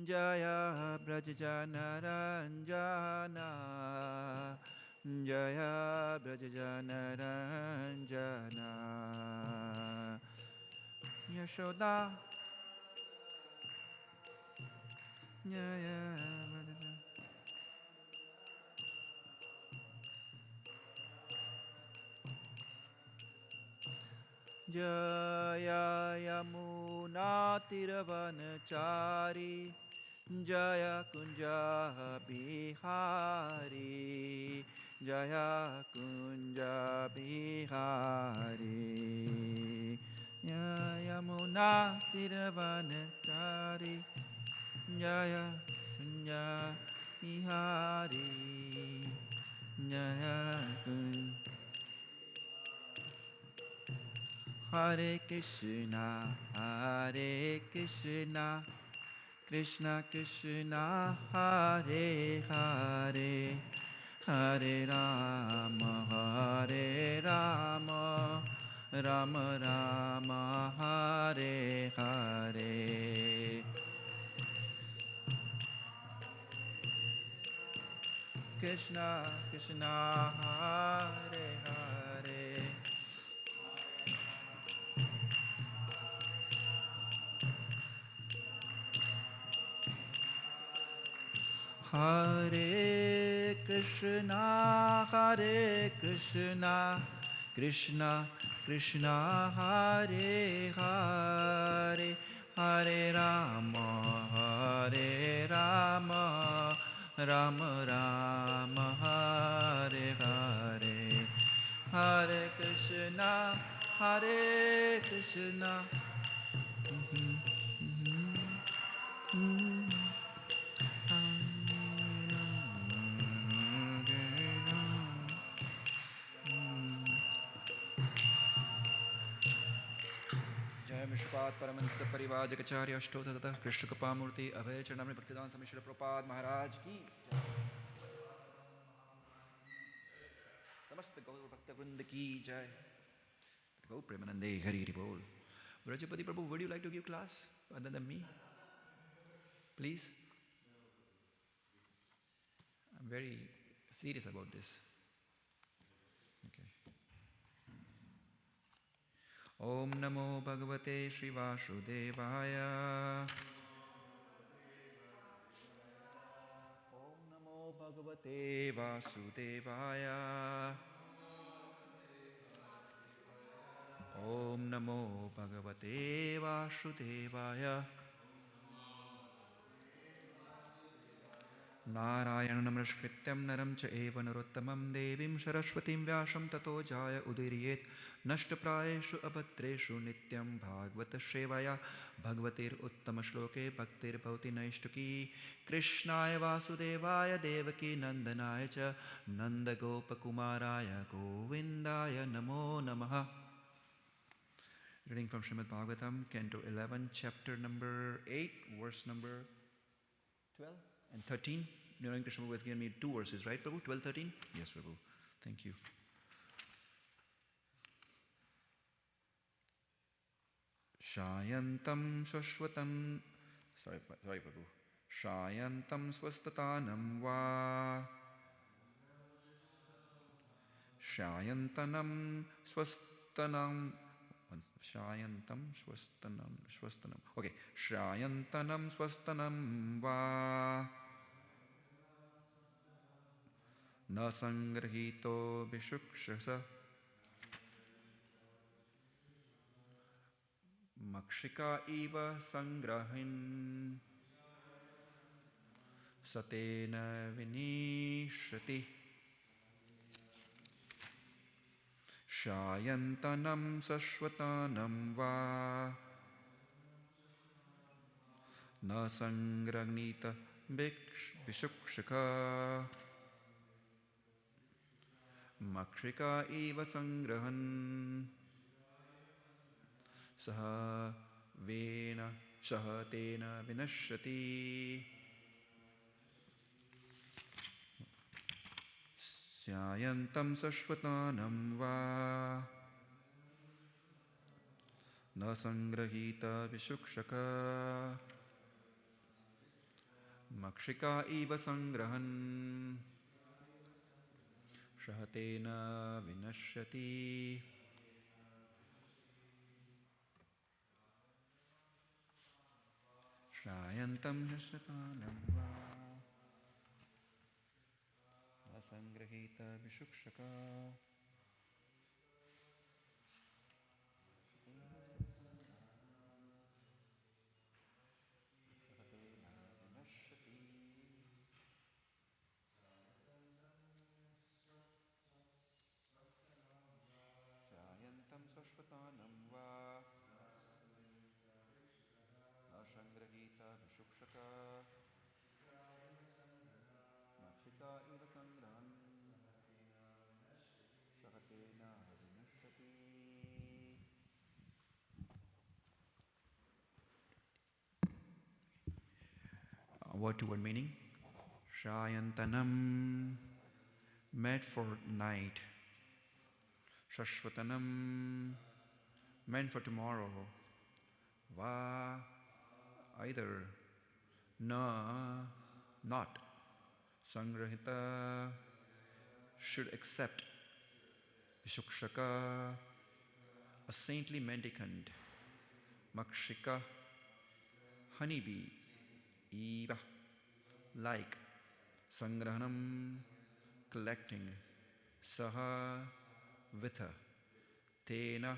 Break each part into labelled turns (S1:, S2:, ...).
S1: Jaya Brajajanaranjana, Jaya Brajajanaranjana, Yashoda, Jaya Brajajana. Jaya Yamuna Tiravanachari, Jaya Kunja Bihari, Jaya Kunja Bihari, Jaya Yamuna Tiravanachari, Jaya Kunja Bihari, Jaya Kunja. Hare Krishna, Hare Krishna, Krishna Krishna, Hare Hare, Hare Rama, Hare Rama, Rama Rama, Hare Hare. Krishna Krishna, Hare Hare. Hare Krishna, Hare Krishna, Krishna Krishna, Hare Hare, Hare Rama, Hare Rama, Rama Rama, Hare Hare. Hare Krishna, Hare Krishna. जय विश्वपाद परमहंस परिवाजकाचार्य अष्टोत्तर तथा कृष्ण कृपामूर्ति अभय चरणमणि भक्तिदान स्वामी श्रील प्रभुपाद महाराज की समस्त गौर भक्त वृंद की जय. गौ प्रेमानंदे हरि हरि बोल. Vrajapati Prabhu, would you like to give class other than me? Please. I'm very serious about this. Okay. Om Namo Bhagavate Shri Vasudevaya. Om Namo Bhagavate Vasudevaya. Om Namo Bhagavate Vasudevaya. Narayanam Namaskrityam Naram Cha Eva Narottamam Devim Saraswatim Vyasam Tato Jaya Udiriyet Nashtaprayeshu Abhatreshu Nityam Bhagavata Shevaya Bhagavatir Uttama Shloke Bhaktir Bhauti Naishtuki Krishnaya Vasudevaya Devaki Nandanaya Cha Nanda Gopakumaraya Govindaya Namo Namaha. Reading from Srimad Bhagavatam, Canto 11, Chapter number 8, verse number 12 and 13. Niranjan Krishna Prabhu has given me 2 verses, right, Prabhu? 12, 13? Yes, Prabhu. Thank you. Shayantam Shashwatam. Sorry, Prabhu. Shayantam Swastatanam Va. Shayantanam Swastanam. Shayantam Swastanam. Okay. Shayantanam Swastanam Va. Na sangrahito vishukshasa makshika iva sangrahin satena vinishati shayantanam sashvatanam va na sangrahnita vishukshaka makshika iva sangrahan saha tena vinashati Syayantam sashvatanam va na sangrahita vishukshaka Makshika iva sangrahan shahatena vinashyati. Shrayantam yashapanam va asangrahita vishukshaka. Jayantam sashvatanam va asangrahita vishukshaka. Makshika iva sangrahan shahatena vinashyati. Word to word meaning. Shayantanam, meant for night. Shashvatanam, meant for tomorrow. Va, either. Na, not. Sangrahita, should accept. Vishukshaka, a saintly mendicant. Makshika, honeybee. Eva, like. Sangrahanam, collecting. Saha, with her. Tena,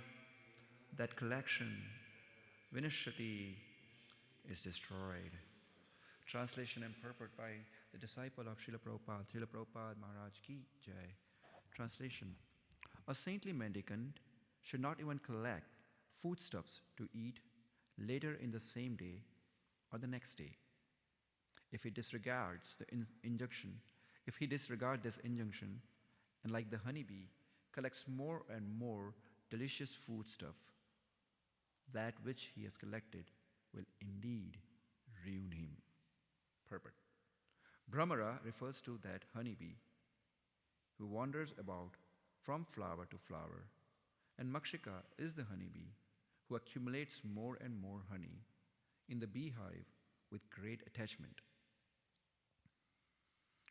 S1: that collection. Vinashyati, is destroyed. Translation and purport by the disciple of Srila Prabhupada, Srila Prabhupada Maharaj Ki Jai. Translation. A saintly mendicant should not even collect foodstuffs to eat later in the same day or the next day. If he disregards this injunction, and like the honeybee, collects more and more delicious foodstuff, that which he has collected will indeed ruin him. Purport. Brahmara refers to that honeybee who wanders about from flower to flower, and Makshika is the honeybee who accumulates more and more honey in the beehive with great attachment.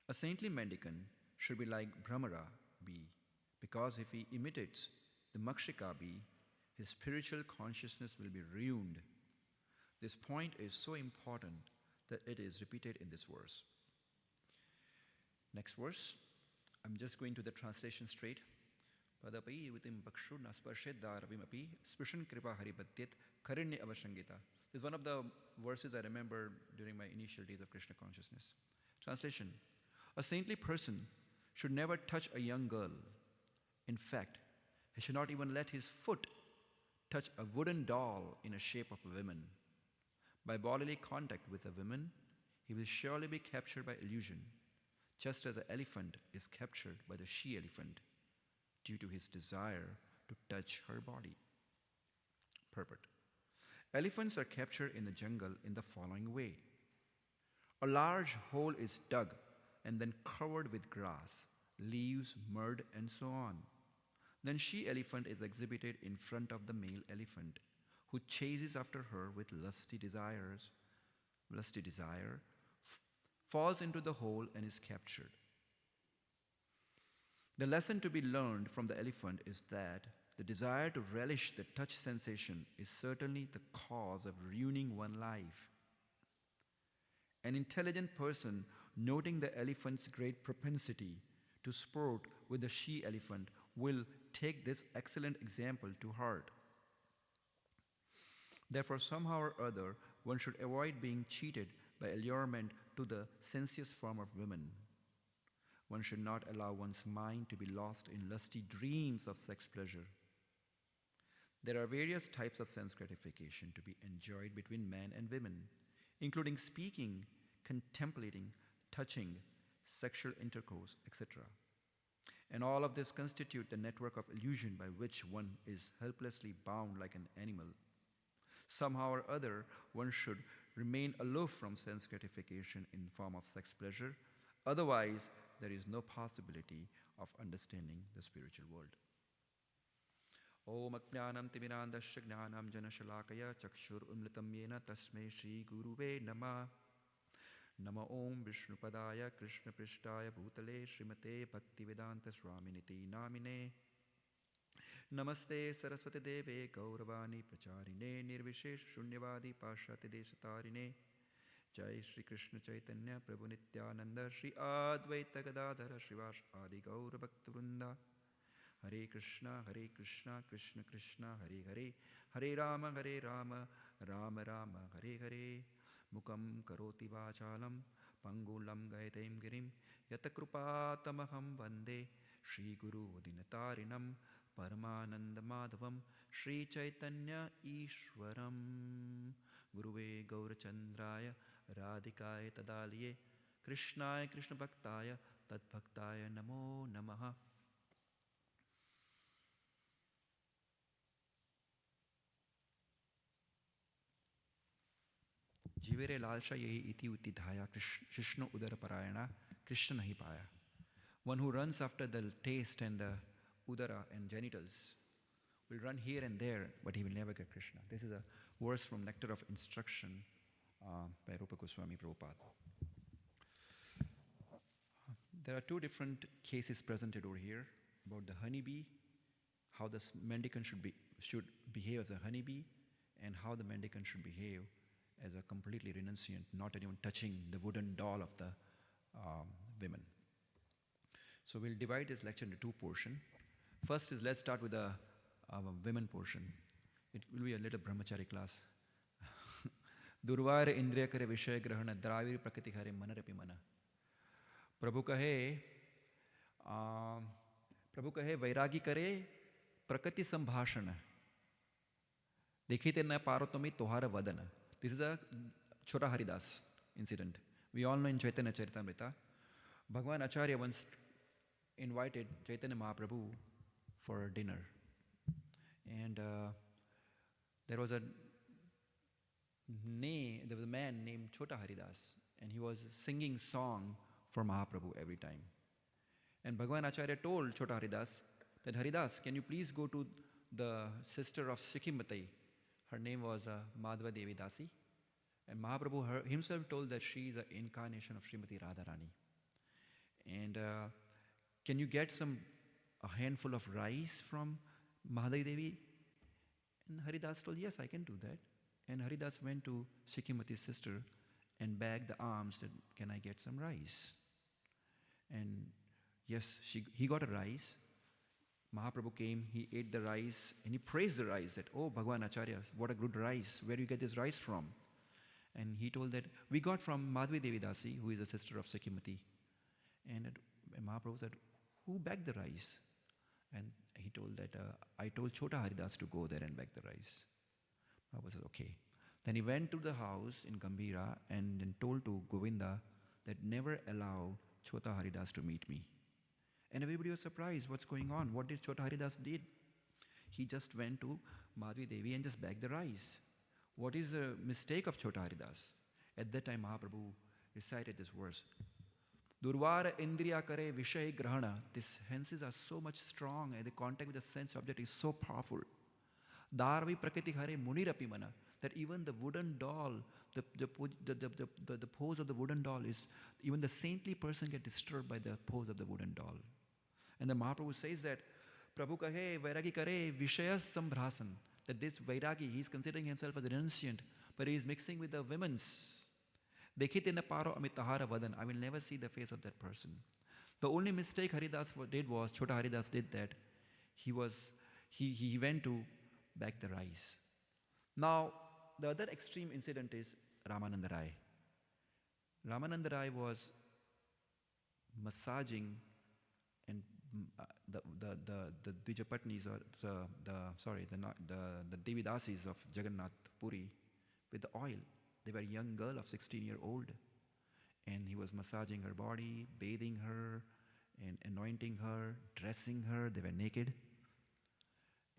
S1: A saintly mendicant should be like Brahmara bee, because if he imitates the Makshika bee, his spiritual consciousness will be ruined. This point is so important that it is repeated in this verse. Next verse, I'm just going to the translation straight. Padapai vitim bakshurna sparsheddaravimapi sprishan kriva haribatyet karinya avashangita. This is one of the verses I remember during my initial days of Krishna consciousness. Translation. A saintly person should never touch a young girl. In fact, he should not even let his foot touch a wooden doll in the shape of a woman. By bodily contact with a woman, he will surely be captured by illusion, just as an elephant is captured by the she-elephant due to his desire to touch her body. Purport. Elephants are captured in the jungle in the following way. A large hole is dug and then covered with grass, leaves, mud, and so on. Then she-elephant is exhibited in front of the male elephant, who chases after her with lusty desire, falls into the hole and is captured. The lesson to be learned from the elephant is that the desire to relish the touch sensation is certainly the cause of ruining one's life. An intelligent person, noting the elephant's great propensity to sport with the she-elephant, will take this excellent example to heart. Therefore, somehow or other, one should avoid being cheated by allurement to the sensuous form of women. One should not allow one's mind to be lost in lusty dreams of sex pleasure. There are various types of sense gratification to be enjoyed between men and women, including speaking, contemplating, touching, sexual intercourse, etc. And all of this constitute the network of illusion by which one is helplessly bound like an animal. Somehow or other, one should remain aloof from sense gratification in form of sex pleasure. Otherwise, there is no possibility of understanding the spiritual world. Om Ajnanam Timirandasya Jnanam Janashalakaya Chakshur Umlitam Yena Tasmai Shri Guruve Namah. Nama Om Vishnupadaya Krishna Prishtaya Bhutale Srimate Bhaktivedanta Swaminiti Namine Namaste Saraswati Deve Gauravani Pracharine Nirvishesh Shunyavadi Pashyati Deshatarine Jai Shri Krishna Chaitanya Prabhu Nityananda Shri Advaita Gadadhara Shrivash Adi Gaura Bhaktivinoda Hare Krishna Krishna Krishna Hare Hare Hare Rama Rama Rama Hare Hare Mukam Karoti Vachalam Pangulam Gaitem Girim Yatakrupatamaham Vande Shri Guru Dinatarinam Paramananda Madhavam Shri Chaitanya Ishwaram Guruve Gaurachandraya Radhikaya Tadaliye Krishnaya Krishna Bhaktaya Tadbhaktaya Namo Namaha. Jivere lalsha yehi iti uti dhaya Krishna udara parayana Krishna nahi paya. One who runs after the taste and the udara and genitals will run here and there, but he will never get Krishna. This is a verse from Nectar of Instruction by Rupa Goswami Prabhupada. There are two different cases presented over here about the honeybee, how the mendicant should behave as a honeybee, and how the mendicant should behave as a completely renunciant, not even touching the wooden doll of the women. So we'll divide this lecture into two portions. First is, let's start with the women portion. It will be a little brahmachari class. Durvara indriya kare vishaya grahana dravir prakriti hare manarapi mana. Prabhu kahe vairagi kare prakriti sambhashana. Dekhite na paro tumi tohara vadana. This is a Chota Haridas incident. We all know in Chaitanya Charitamrita, Bhagavan Acharya once invited Chaitanya Mahaprabhu for dinner. And there was a man named Chota Haridas, and he was singing song for Mahaprabhu every time. And Bhagavan Acharya told Chota Haridas that, Haridas, can you please go to the sister of Sikhimati? Her name was Madhava Devi Dasi. And Mahaprabhu himself told that she is an incarnation of Srimati Radharani. And can you get a handful of rice from Madhava Devi? And Haridas told, yes, I can do that. And Haridas went to Sikhimati's sister and begged the alms that, can I get some rice? And yes, he got a rice. Mahaprabhu came, he ate the rice, and he praised the rice that, oh, Bhagavan Acharya, what a good rice. Where do you get this rice from? And he told that, we got from Madhvi Devi Dasi, who is a sister of Sikhimati. And Mahaprabhu said, who begged the rice? And he told that, I told Chota Haridas to go there and beg the rice. Mahaprabhu said, okay. Then he went to the house in Gambhira and then told to Govinda that never allow Chota Haridas to meet me. And everybody was surprised, what's going on? What did Chota Haridas did? He just went to Madhvi Devi and just begged the rice. What is the mistake of Chota Haridas? At that time, Mahaprabhu recited this verse. Durvara indriya kare vishay grahana. These senses are so much strong, and the contact with the sense object is so powerful. Darvi prakriti hare munirapi mana. That even the wooden doll, the pose of the wooden doll is, even the saintly person gets disturbed by the pose of the wooden doll. And the Mahaprabhu says that, Prabhu kahe vairagi kare vishaya sambhrasan. That this vairagi, he is considering himself as a renunciant, but he is mixing with the women's. Dekhite na paro amitahara vadan. I will never see the face of that person. The only mistake Haridas did was, Chota Haridas did that, he went to beg the rice. Now, the other extreme incident is Ramananda Rai. Ramananda Rai was massaging and the Dvijapatnis, or the Devidasis of Jagannath Puri with the oil. They were a young girl of 16-year-old, and he was massaging her body, bathing her, and anointing her, dressing her. They were naked.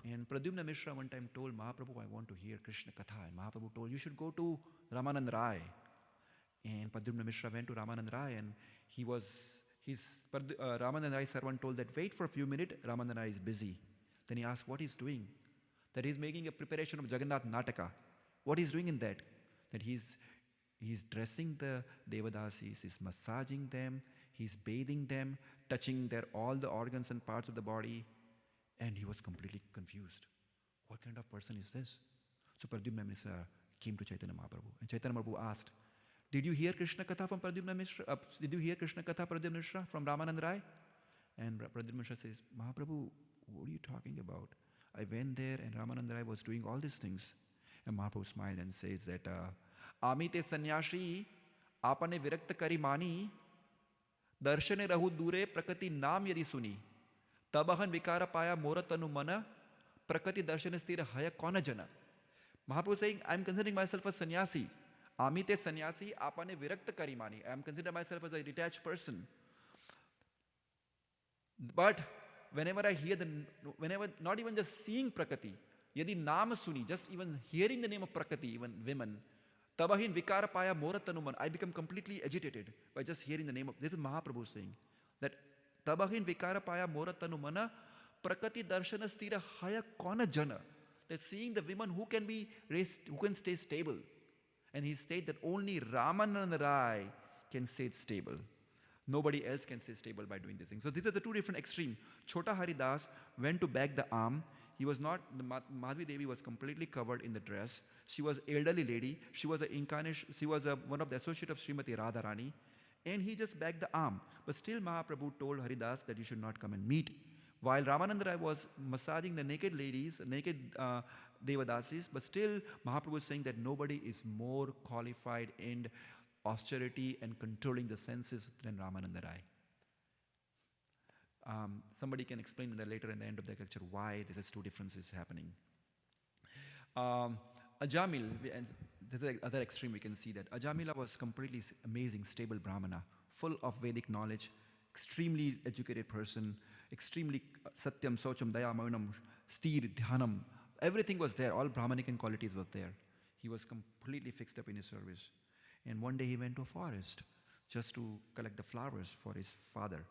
S1: And Pradyumna Mishra one time told Mahaprabhu, I want to hear Krishna Katha. And Mahaprabhu told, you should go to Ramananda Rai. And Pradyumna Mishra went to Ramananda Rai, and Ramananda Rai's servant told that, wait for a few minutes, Ramananda Rai is busy. Then he asked what he's doing. That he's making a preparation of Jagannath Nataka. What he's doing in that? That he's He's dressing the Devadasis, he's massaging them, he's bathing them, touching their all the organs and parts of the body, and he was completely confused. What kind of person is this? So Pradyumna Mishra came to Chaitanya Mahaprabhu, and Chaitanya Mahaprabhu asked, "Did you hear Krishna Katha from Pradyumna Mishra? Did you hear Krishna Katha Pradyumna Mishra from Ramanand Rai?" And Pradyumna Mishra says, "Mahaprabhu, what are you talking about? I went there and Ramanand Rai was doing all these things." And Mahaprabhu smiled and says that, "Amite sannyasi, apane virakta kari mani, darshane rahu dure prakati naam yadi suni, tabahan vikara paya moratanu mana, prakati darshane stira haya kona jana." Mahaprabhu is saying, "I'm considering myself a sannyasi. Amite sannyasi, apane virakta kari mani. I'm considering myself as a detached person. But whenever I hear whenever, not even just seeing Prakriti, yadi naam suni, just even hearing the name of Prakriti, even women, tabahin vikara paya moratanuman, I become completely agitated by just hearing the name of, this is Mahaprabhu saying, that tabahin vikara paya moratanumana, Prakriti darshana stira haya kona jana, that seeing the women who can be raised, who can stay stable. And he said that only Ramanand Rai can stay stable. Nobody else can stay stable by doing this thing. So these are the two different extremes. Chota Haridas went to beg the arm. He was not, the Madhvi Devi was completely covered in the dress. She was elderly lady. She was an incarnation, she was one of the associate of Srimati Radharani. And he just begged the arm. But still Mahaprabhu told Haridas that he should not come and meet. While Ramananda Rai was massaging the naked ladies, naked Devadasis, but still Mahaprabhu was saying that nobody is more qualified in austerity and controlling the senses than Ramananda Rai. Somebody can explain later in the end of the lecture why this is two differences happening. Ajamil, and this is the other extreme we can see that. Ajamila was completely amazing, stable Brahmana, full of Vedic knowledge, extremely educated person, extremely satyam, socham, daya, maunam, sthir, dhyanam. Everything was there, all Brahmanican qualities were there. He was completely fixed up in his service. And one day he went to a forest just to collect the flowers for his father,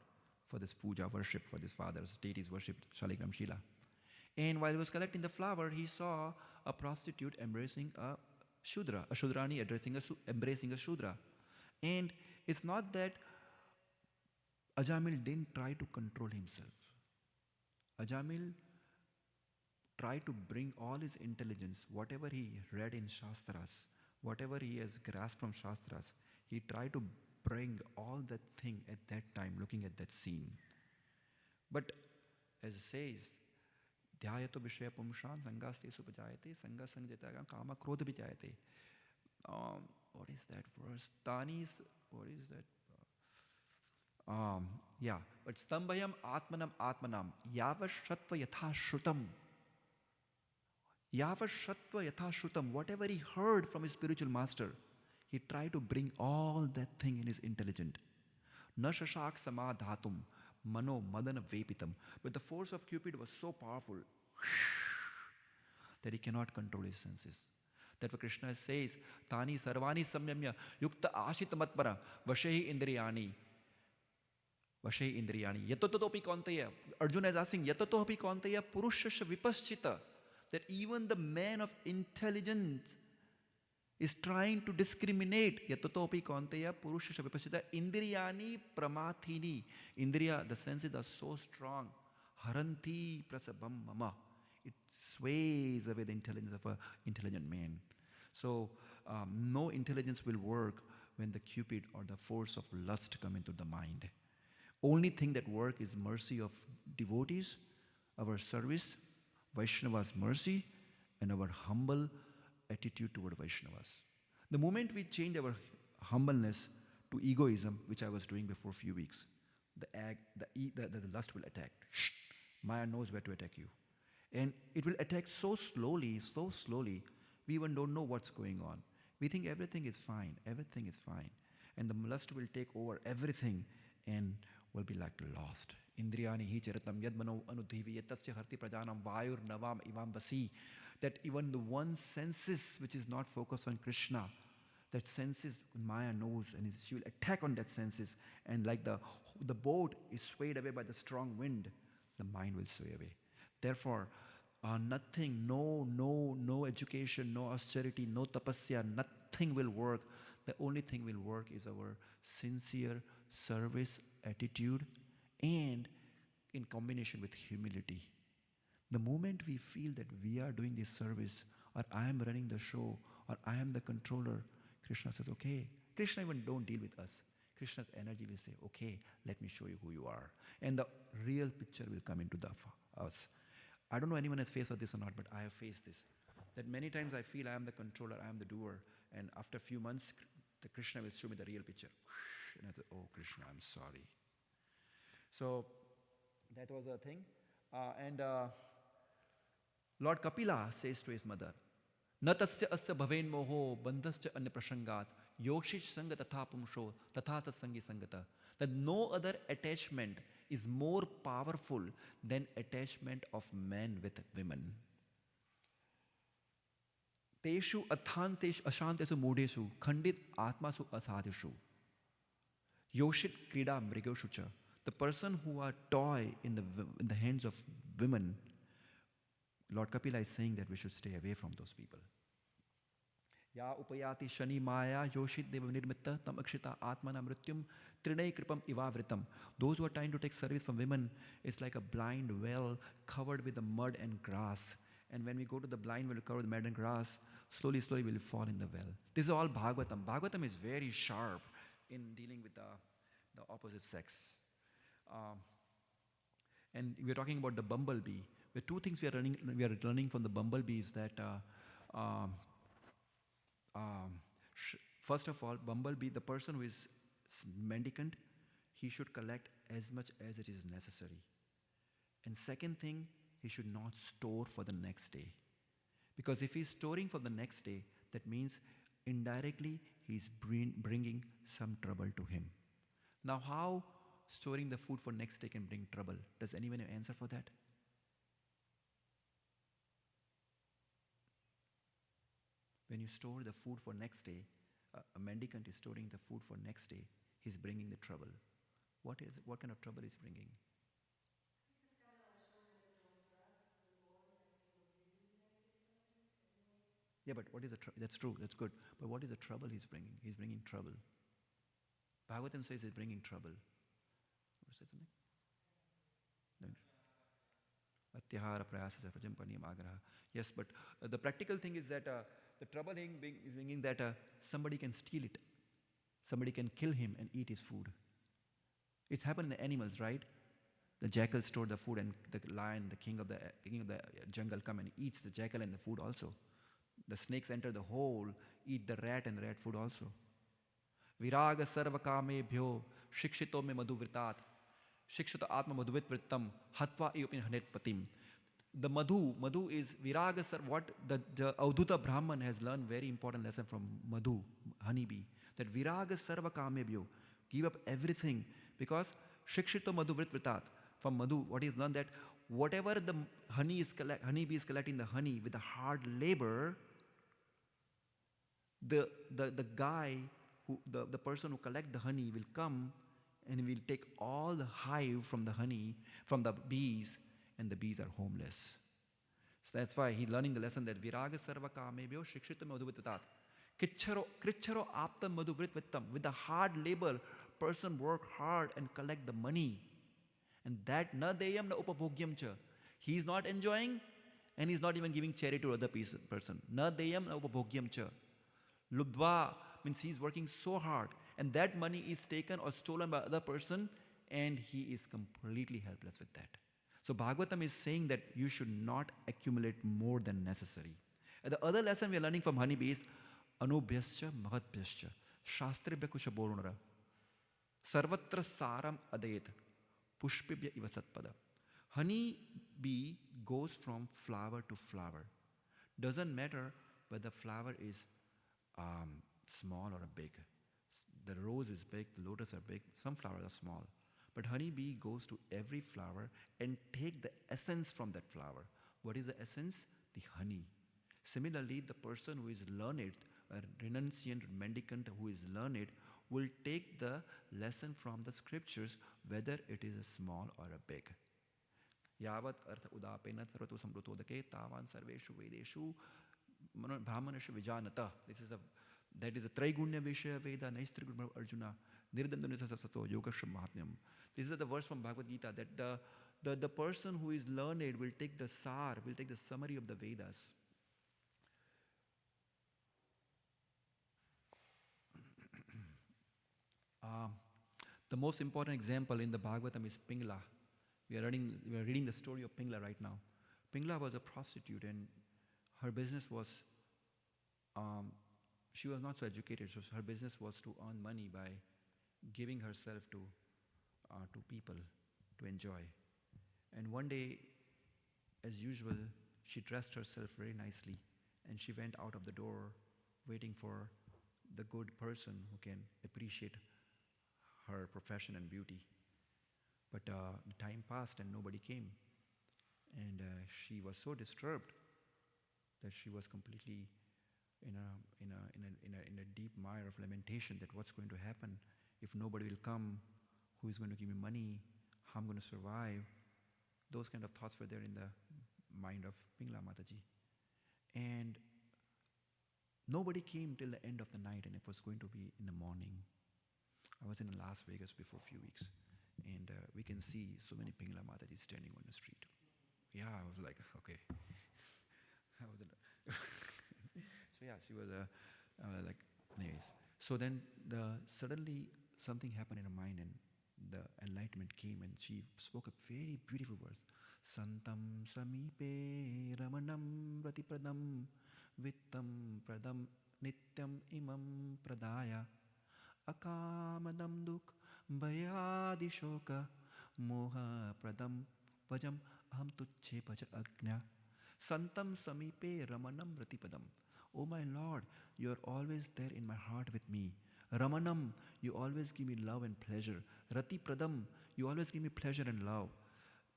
S1: for this puja worship for his father's deities worshipped Shaligram Shila. And while he was collecting the flower, he saw a prostitute embracing a Shudra, a Shudrani embracing a Shudra. And it's not that Ajamil didn't try to control himself. Ajamil tried to bring all his intelligence, whatever he read in Shastras, whatever he has grasped from Shastras, he tried to bring all that thing at that time, looking at that scene. But as it says, Dhyayato Vishaya Pumshan Sangaste Supajayate Sanga Sangjataga Kama Krodha Vijayate. What is that verse? Tanis, what is that? Yeah, but Stambhayam Atmanam Atmanam Yavashatva Yatha Shrutam. Yavashatva Yatha Shrutam. Whatever he heard from his spiritual master, he tried to bring all that thing in his intelligence. Nashashak Samadhatum Mano Madana Vepitam. But the force of Cupid was so powerful that he cannot control his senses. That's what Krishna says, Tani Sarvani Samyamya Yukta Ashita Matpara Vashehi Indriyani. Vashehi Indriyani. Yatotopi Kontaya. Arjuna is asking, Yatotopi Kontaya Purushasha Vipaschita. That even the man of intelligence is trying to discriminate. Yatotopi Kontaya Purushasha Vipaschita. Indriyani Pramathini. Indriya, the senses are so strong. Haranti Prasabam Mama. It sways away the intelligence of an intelligent man. So no intelligence will work when the Cupid or the force of lust come into the mind. Only thing that works is mercy of devotees, our service, Vaishnava's mercy, and our humble attitude toward Vaishnavas. The moment we change our humbleness to egoism, which I was doing before a few weeks, the lust will attack. Shh, Maya knows where to attack you. And it will attack so slowly, we even don't know what's going on. We think everything is fine. And the lust will take over everything and will be like lost. Indriyani hi charitam yadmano anudhivi yatasya harti prajanam vayur navam ivam basi. That even the one senses which is not focused on Krishna, that senses Maya knows, and she will attack on that senses. And like the boat is swayed away by the strong wind, the mind will sway away. Therefore, nothing, no education, no austerity, no tapasya, nothing will work. the only thing will work is our sincere service attitude and in combination with humility. The moment we feel that we are doing this service, or I am running the show, or I am the controller, Krishna says, okay. Krishna even don't deal with us. Krishna's energy will say, okay, let me show you who you are. And the real picture will come into us. I don't know anyone has faced this or not, but I have faced this. That many times I feel I am the controller, I am the doer, and after a few months, the Krishna will show me the real picture. And I say, oh Krishna, I'm sorry. So that was a thing. And Lord Kapila says to his mother, "Na tasya asya bhaven moho bandhascha anya prashangat yoshish sanga tatha pumsho tatha tatsangi sangata." That no other attachment is more powerful than attachment of men with women. Teshu athantesh ashantesu mudeshu khandit atmasu asadhishu yoshit krida mrigoshu cha. The person who are toy in the hands of women, Lord Kapila is saying that we should stay away from those people. Ya upayati shani maya yoshit deva nirmitta tam akshita atmana mrityum trinay kripam ivavritam. Those who are trying to take service from women is like a blind well covered with the mud and grass. And when we go to the blind well covered with mud and grass, slowly we will fall in the well. This is all Bhagavatam. Bhagavatam is very sharp in dealing with the opposite sex. And we are talking about the bumblebee. The two things we are learning from the bumblebee is that first of all, bumblebee, the person who is mendicant, he should collect as much as it is necessary. And second thing, he should not store for the next day. Because if he's storing for the next day, that means indirectly he's bringing some trouble to him. Now how storing the food for next day can bring trouble? Does anyone have an answer for that? When you store the food for next day, a mendicant is storing the food for next day, he's bringing the trouble. What kind of trouble is bringing? Yeah, but what is the trouble? That's true, that's good. But what is the trouble he's bringing? He's bringing trouble. Bhagavatam says he's bringing trouble. What say something? Atyahara prayasasa prajampanyam agraha. Yes, but the practical thing is that the trouble is bringing that somebody can steal it. Somebody can kill him and eat his food. It's happened in the animals, right? The jackal stored the food and the lion, the king of the jungle come and eats the jackal and the food also. The snakes enter the hole, eat the rat and the rat food also. Viraga sarva kamebhyo shikshito me madhuvritat shikshita atma madhuvit vrittam hatva iyopin hanet patim. The madhu is viraga sarva. What the Avdhuta Brahman has learned very important lesson from madhu, honeybee. That viraga sarva kamebhyo, give up everything, because shikshito madhuvrit vritat. From madhu, what he's learned that whatever the honeybee is collecting the honey with the hard labor, the guy the person who collect the honey will come and he will take all the hive from the honey, from the bees, and the bees are homeless. So that's why he's learning the lesson that viraga sarva kamebhyo shikshitam madhuvritat. Kricharo aptam madhuvrit vittam. With the hard labor, person work hard and collect the money. And that na deyam na upabhogyam cha. He's not enjoying and he's not even giving charity to other person. Na deyam na upabhogyam cha. Lubdva means he's working so hard and that money is taken or stolen by other person and he is completely helpless with that. So Bhagavatam is saying that you should not accumulate more than necessary. And the other lesson we are learning from honeybee is anubhyascha mahatbhyascha shastribhya kushaborunara sarvatra saram adayet pushpibhya iva satpada. Honey bee goes from flower to flower. Doesn't matter whether the flower is small or big. The rose is big, the lotus are big, some flowers are small. But honey bee goes to every flower and take the essence from that flower. What is the essence? The honey. Similarly, the person who is learned, a renunciant mendicant who is learned, will take the lesson from the scriptures, whether it is a small or a big. Yavat artha udapena sarvatu samrutodake tavan sarveshu vedeshu brahmanashu vijanata. This is That is a Traigunya Vishaya Veda Naistrigurma Arjuna Nirdandana Sato Yogasham Mahatmyam. This is the verse from Bhagavad Gita that the person who is learned will take the sar, will take the summary of the Vedas. The most important example in the Bhagavatam is Pingla. We are reading the story of Pingla right now. Pingla was a prostitute, and her business was, she was not so educated, so her business was to earn money by giving herself to people to enjoy. And one day, as usual, she dressed herself very nicely, and she went out of the door waiting for the good person who can appreciate her profession and beauty. But the time passed and nobody came. And she was so disturbed that she was completely in a deep mire of lamentation that what's going to happen if nobody will come, who is going to give me money, how I'm going to survive. Those kind of thoughts were there in the mind of Pingla Mataji. And nobody came till the end of the night, and it was going to be in the morning. I was in Las Vegas before a few weeks, and we can see so many Pingla Mataji standing on the street. Yeah, I was like, okay. So yeah, she was like, anyways. So then suddenly something happened in her mind, and the enlightenment came, and she spoke a very beautiful verse. Santam samipe ramanam ratipradam vittam pradam nityam imam pradaya akamadam duk bhayadishoka moha pradam vajam aham tuchhe bhaja agnya santam samipe ramanam ratipadam. Oh my Lord, you are always there in my heart with me. Ramanam, you always give me love and pleasure. Rati pradam, you always give me pleasure and love.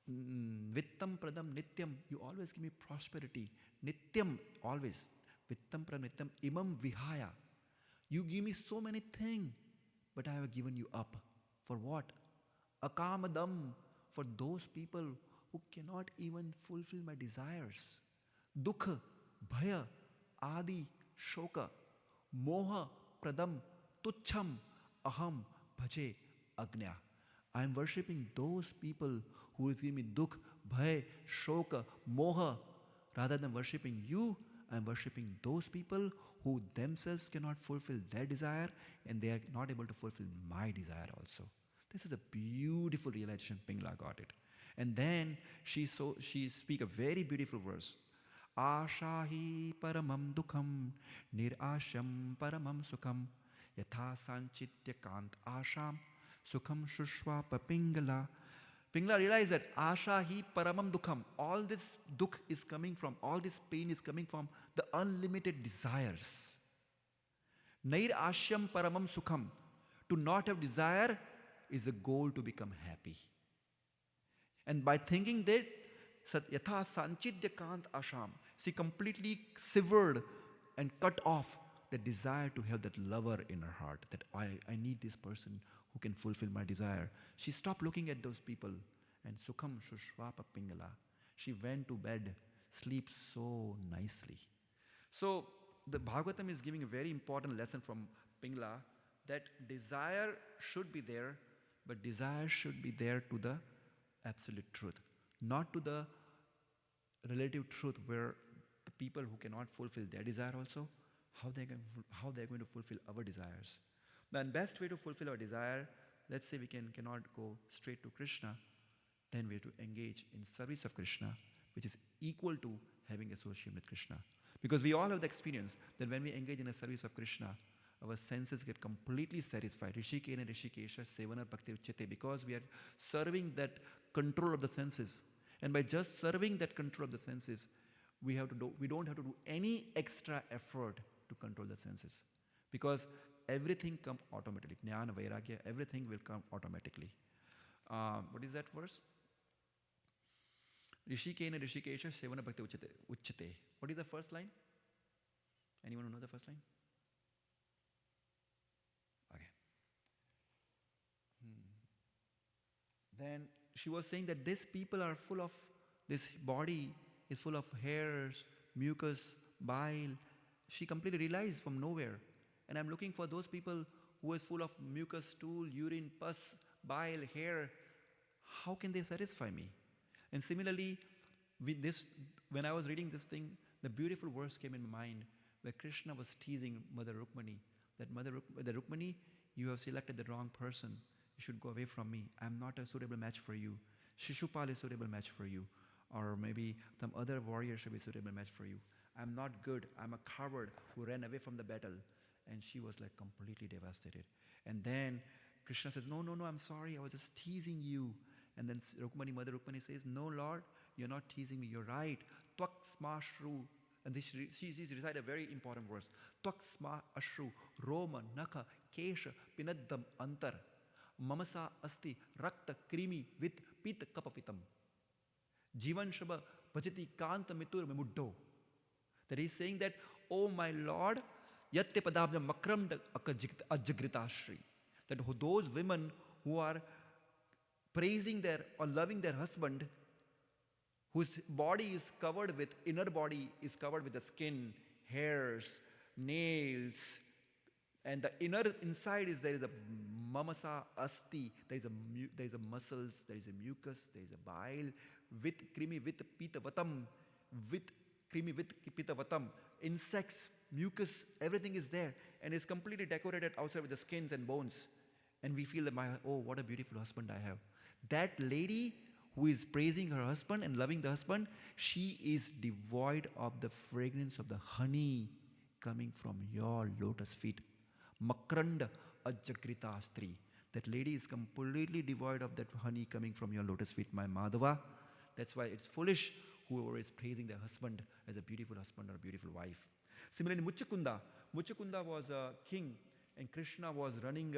S1: Vittam pradam nityam, you always give me prosperity. Nityam, always. Vittam pradam nityam imam vihaya. You give me so many things, but I have given you up. For what? Akamadam, for those people who cannot even fulfill my desires. Dukha, bhaya, adi, shoka, moha, pradam, tuchham, aham, bhaje, agnya. I am worshipping those people who is giving me dukh, bhay, shoka, moha. Rather than worshipping you, I am worshipping those people who themselves cannot fulfill their desire, and they are not able to fulfill my desire also. This is a beautiful realization. Pingla got it. And then she speak a very beautiful verse. Ashahi paramam dukham nirasham paramam sukham yatha sanchitya kant asham sukham shushva papingala. Pingla realized that asha hi paramam dukham. All this dukh is coming from, all this pain is coming from the unlimited desires. Nair ashyam paramam sukham. To not have desire is a goal to become happy. And by thinking that, Satyatha sanchidya kant asham, she completely severed and cut off the desire to have that lover in her heart, that I need this person who can fulfill my desire. She stopped looking at those people, and sukham shushvapa pingala. She went to bed, sleep so nicely. So the Bhagavatam is giving a very important lesson from Pingla, that desire should be there, but desire should be there to the absolute truth, not to the relative truth where the people who cannot fulfill their desire also, how they're going to fulfill our desires. The best way to fulfill our desire, let's say we cannot go straight to Krishna, then we have to engage in service of Krishna, which is equal to having association with Krishna. Because we all have the experience that when we engage in a service of Krishna, our senses get completely satisfied. Rishikena Rishikesha Sevana Bhakti Uchyate, because we are serving that control of the senses. And by just serving that control of the senses, we don't have to do any extra effort to control the senses. Because everything comes automatically. Jnana, Vairagya, everything will come automatically. What is that verse? Rishikena Rishikesha Sevana Bhakti Uchyate. What is the first line? Anyone know the first line? Okay. Then she was saying that these people are full of, this body is full of hairs, mucus, bile. She completely realized from nowhere And I'm looking for those people who is full of mucus, stool, urine, pus, bile, hair. How can they satisfy me? And similarly, with this, when I was reading this thing, the beautiful verse came in my mind where Krishna was teasing Mother Rukmani, that Mother Rukmani, you have selected the wrong person. You should go away from me. I'm not a suitable match for you. Shishupal is a suitable match for you. Or maybe some other warrior should be a suitable match for you. I'm not good. I'm a coward who ran away from the battle. And she was like completely devastated. And then Krishna says, no, I'm sorry. I was just teasing you. And then Mother Rukmani says, no, Lord, you're not teasing me. You're right. Twak sma shru. And she's recited a very important verse. Twak sma ashru roma nakha kesha pinaddam antar mamasa asti rakta krimi with pita kapapitam. Jivan shaba bhajati kanta mitur memuddo. That he's saying that, oh my Lord, yatte padabhya makram ajagritashri. That those women who are praising their or loving their husband, whose body is covered with, inner body is covered with the skin, hairs, nails, and the inner inside is there is a mamasa asti, there is a muscles, there is a mucus, there is a bile, with krimi, with pitavatam, with krimi, with pitavatam, insects, mucus, everything is there, and is completely decorated outside with the skins and bones. And we feel that, oh, what a beautiful husband I have. That lady who is praising her husband and loving the husband, she is devoid of the fragrance of the honey coming from your lotus feet. Makranda ajagritastri. That lady is completely devoid of that honey coming from your lotus feet, my Madhava. That's why it's foolish whoever is praising their husband as a beautiful husband or a beautiful wife. Similarly, Muchakunda. Muchakunda was a king, and Krishna was running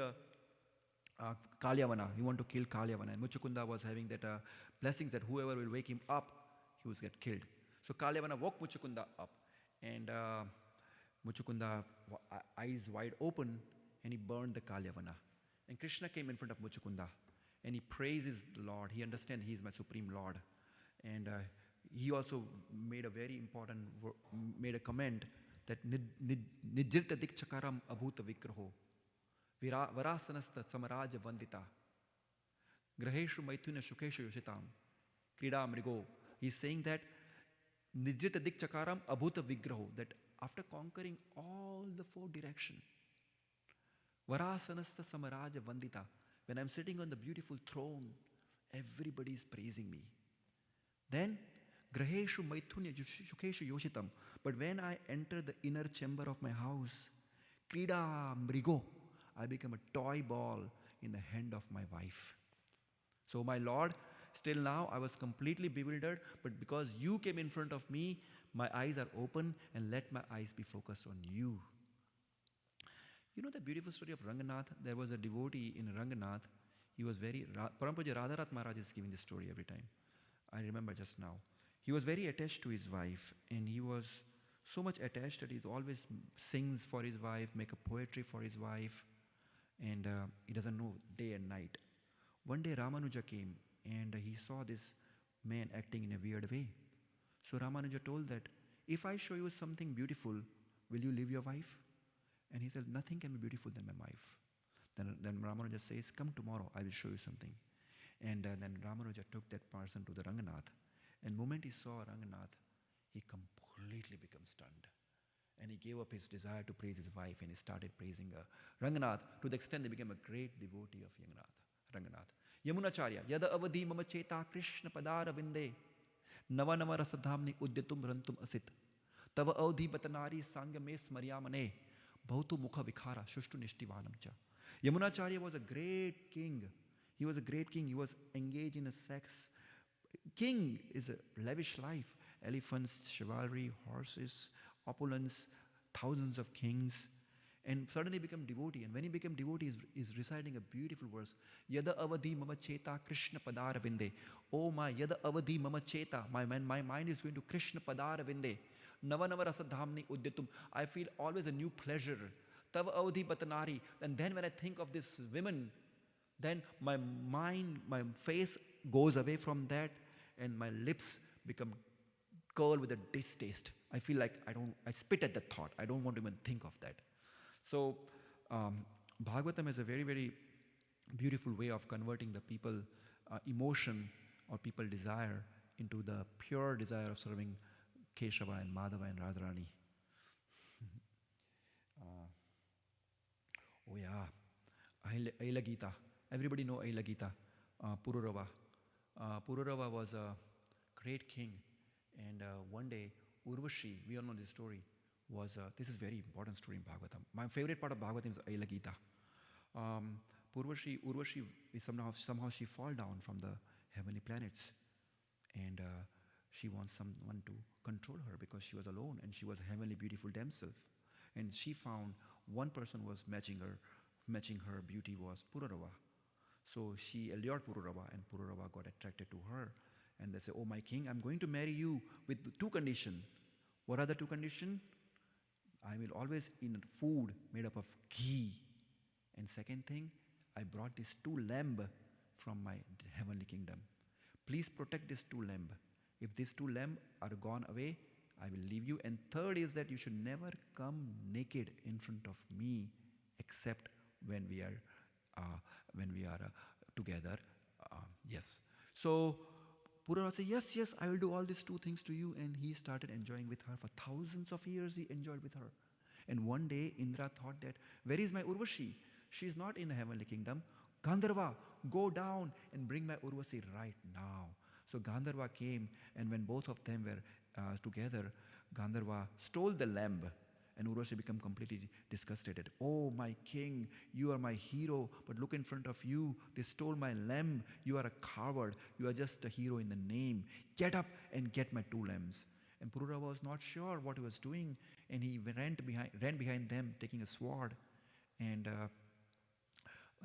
S1: Kalyavana. He wanted to kill Kalyavana. And Muchakunda was having that blessings that whoever will wake him up, he will get killed. So Kalyavana woke Muchakunda up. And Muchakunda, eyes wide open, and he burned the Kalyavana. And Krishna came in front of Muchakunda. And he praises the Lord. He understands he is my supreme Lord. And he also made a very important, made a comment that Nijirta Dikchakaram Abhuta Vikraho. Varasanasta Samaraja Vandita. Graheshu Maithuna Shukeshu Yoshitam. Krida Mrigo. He's saying that Nijita Dikchakaram Abhuta Vigraho. That after conquering all the four directions, Varasanasta Samaraja Vandita. When I'm sitting on the beautiful throne, everybody is praising me. Then Graheshu Maithunya Shukeshu Yoshitam. But when I enter the inner chamber of my house, Krida Mrigo, I become a toy ball in the hand of my wife. So my Lord, still now I was completely bewildered, but because you came in front of me, my eyes are open, and let my eyes be focused on you. You know the beautiful story of Ranganath? There was a devotee in Ranganath. He was Paramapuja Radharath Maharaj is giving this story every time. I remember just now. He was very attached to his wife, and he was so much attached that he always sings for his wife, make a poetry for his wife, and he doesn't know day and night. One day Ramanuja came, and he saw this man acting in a weird way. So Ramanuja told that, if I show you something beautiful, will you leave your wife? And he said, nothing can be beautiful than my wife. Then Ramanuja says, come tomorrow, I will show you something. And then Ramanuja took that person to the Ranganath. And the moment he saw Ranganath, he completely became stunned. And he gave up his desire to praise his wife, and he started praising Ranganath to the extent he became a great devotee of Ranganath. Yamunacharya, yada avadhi mama cheta Krishna padara vinde, nava nama rasadhamni udyatum rantum asit, tava avdhi batanari sangya mes maryamane, bhautu mukha vikhara shushtu nishtivanamcha. Yamunacharya was a great king. He was a great king. He was engaged in a sex. King is a lavish life. Elephants, chivalry, horses, opulence, thousands of kings. And suddenly become devotee. And when he became devotee, he's reciting a beautiful verse. Yada avadhi mama cheta Krishna padara vinde. Oh my, yada avadhi mama cheta. My mind is going to Krishna padara vinde. Nava nava rasadhamni udyatum. I feel always a new pleasure. Tava avadhi batanari. And then when I think of this women, then my mind, my face goes away from that, and my lips become curled with a distaste. I feel like I spit at the thought. I don't want to even think of that. So, Bhagavatam is a very, very beautiful way of converting the people emotion or people desire into the pure desire of serving Keshava and Madhava and Radharani. Oh yeah, Aila Gita. Everybody know Aila Gita. Pururava. Pururava was a great king, and one day Urvashi, we all know this story, this is very important story in Bhagavatam. My favorite part of Bhagavatam is Aila Gita. Urvashi somehow she fall down from the heavenly planets, and she wants someone to control her because she was alone and she was a heavenly beautiful damsel, and she found one person was matching her beauty was Pururava. So she allured Pururava, and Pururava got attracted to her, and they say, "Oh my king, I'm going to marry you with two conditions." What are the two conditions? I will always eat food made up of ghee. And second thing, I brought these two lambs from my heavenly kingdom. Please protect these two lambs. If these two lambs are gone away, I will leave you. And third is that you should never come naked in front of me, except when we are together. Yes. So Pururava said, yes, I will do all these two things to you. And he started enjoying with her. For thousands of years he enjoyed with her. And one day Indra thought that, where is my Urvashi? She is not in the heavenly kingdom. Gandharva, go down and bring my Urvashi right now. So Gandharva came, and when both of them were together, Gandharva stole the lamb, and Urvashi became completely disgusted. Oh, my king, you are my hero, but look in front of you. They stole my lamb. You are a coward. You are just a hero in the name. Get up and get my two lambs. And Pururava was not sure what he was doing, and he ran behind them, taking a sword. And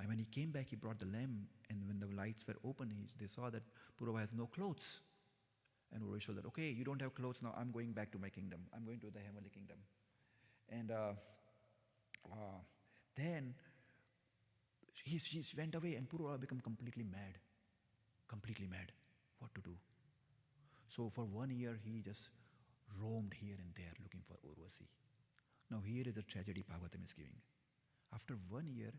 S1: when he came back, he brought the lamb, and when the lights were open, they saw that Pururava has no clothes. And Urvashi told that, okay, you don't have clothes now, I'm going back to my kingdom. I'm going to the heavenly kingdom. And then he went away, and Pururava became completely mad. What to do? So for 1 year, he just roamed here and there looking for Urvashi. Now here is a tragedy Bhagavatam is giving. After 1 year,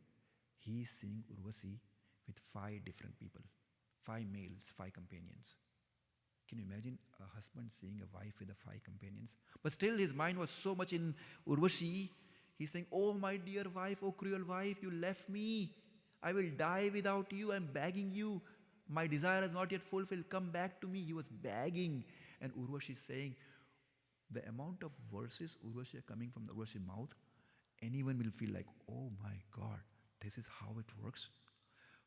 S1: he is seeing Urvashi with 5 different people, 5 males, 5 companions. Can you imagine a husband seeing a wife with 5 companions? But still his mind was so much in Urvashi. He's saying, oh my dear wife, oh cruel wife, you left me. I will die without you. I'm begging you. My desire is not yet fulfilled. Come back to me. He was begging. And Urvashi is saying, the amount of verses Urvashi are coming from the Urvashi mouth, anyone will feel like, oh my God, this is how it works.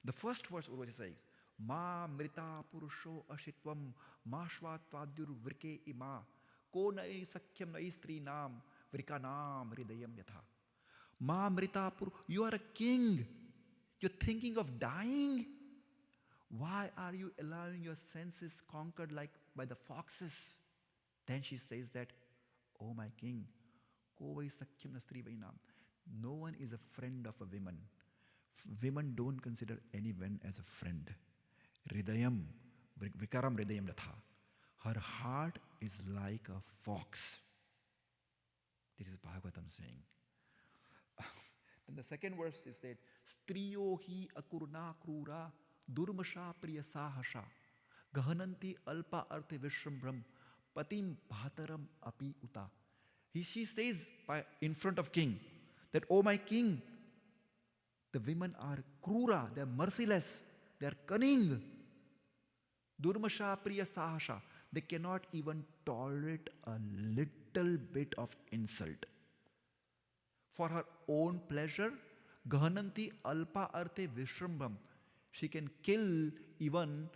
S1: The first verse Urvashi says, Ma mrita purusho ashitvam ma shvatvadyur vrike ima ko nai sakhyam nai stri nam vrikanam hridayam yatha. Ma mrita puru, you are a king. You're thinking of dying. Why are you allowing your senses conquered like by the foxes? Then she says that, oh my king, ko vai sakhyam na stri vainam. No one is a friend of a woman. Women don't consider anyone as a friend. Hridayam, vikaram hridayam ratha. Her heart is like a fox. This is Bhagavatam saying. Then the second verse is that, Striyo hi akurna krura durmasha priya sahasha gahananti alpa arte vishrambram patim bhataram api uta. She says in front of king that, oh my king, the women are krura, they are merciless, they are cunning. Durmasha priya sahasha. They cannot even tolerate a little bit of insult. For her own pleasure, gahananti alpa arte vishrambam. She can kill even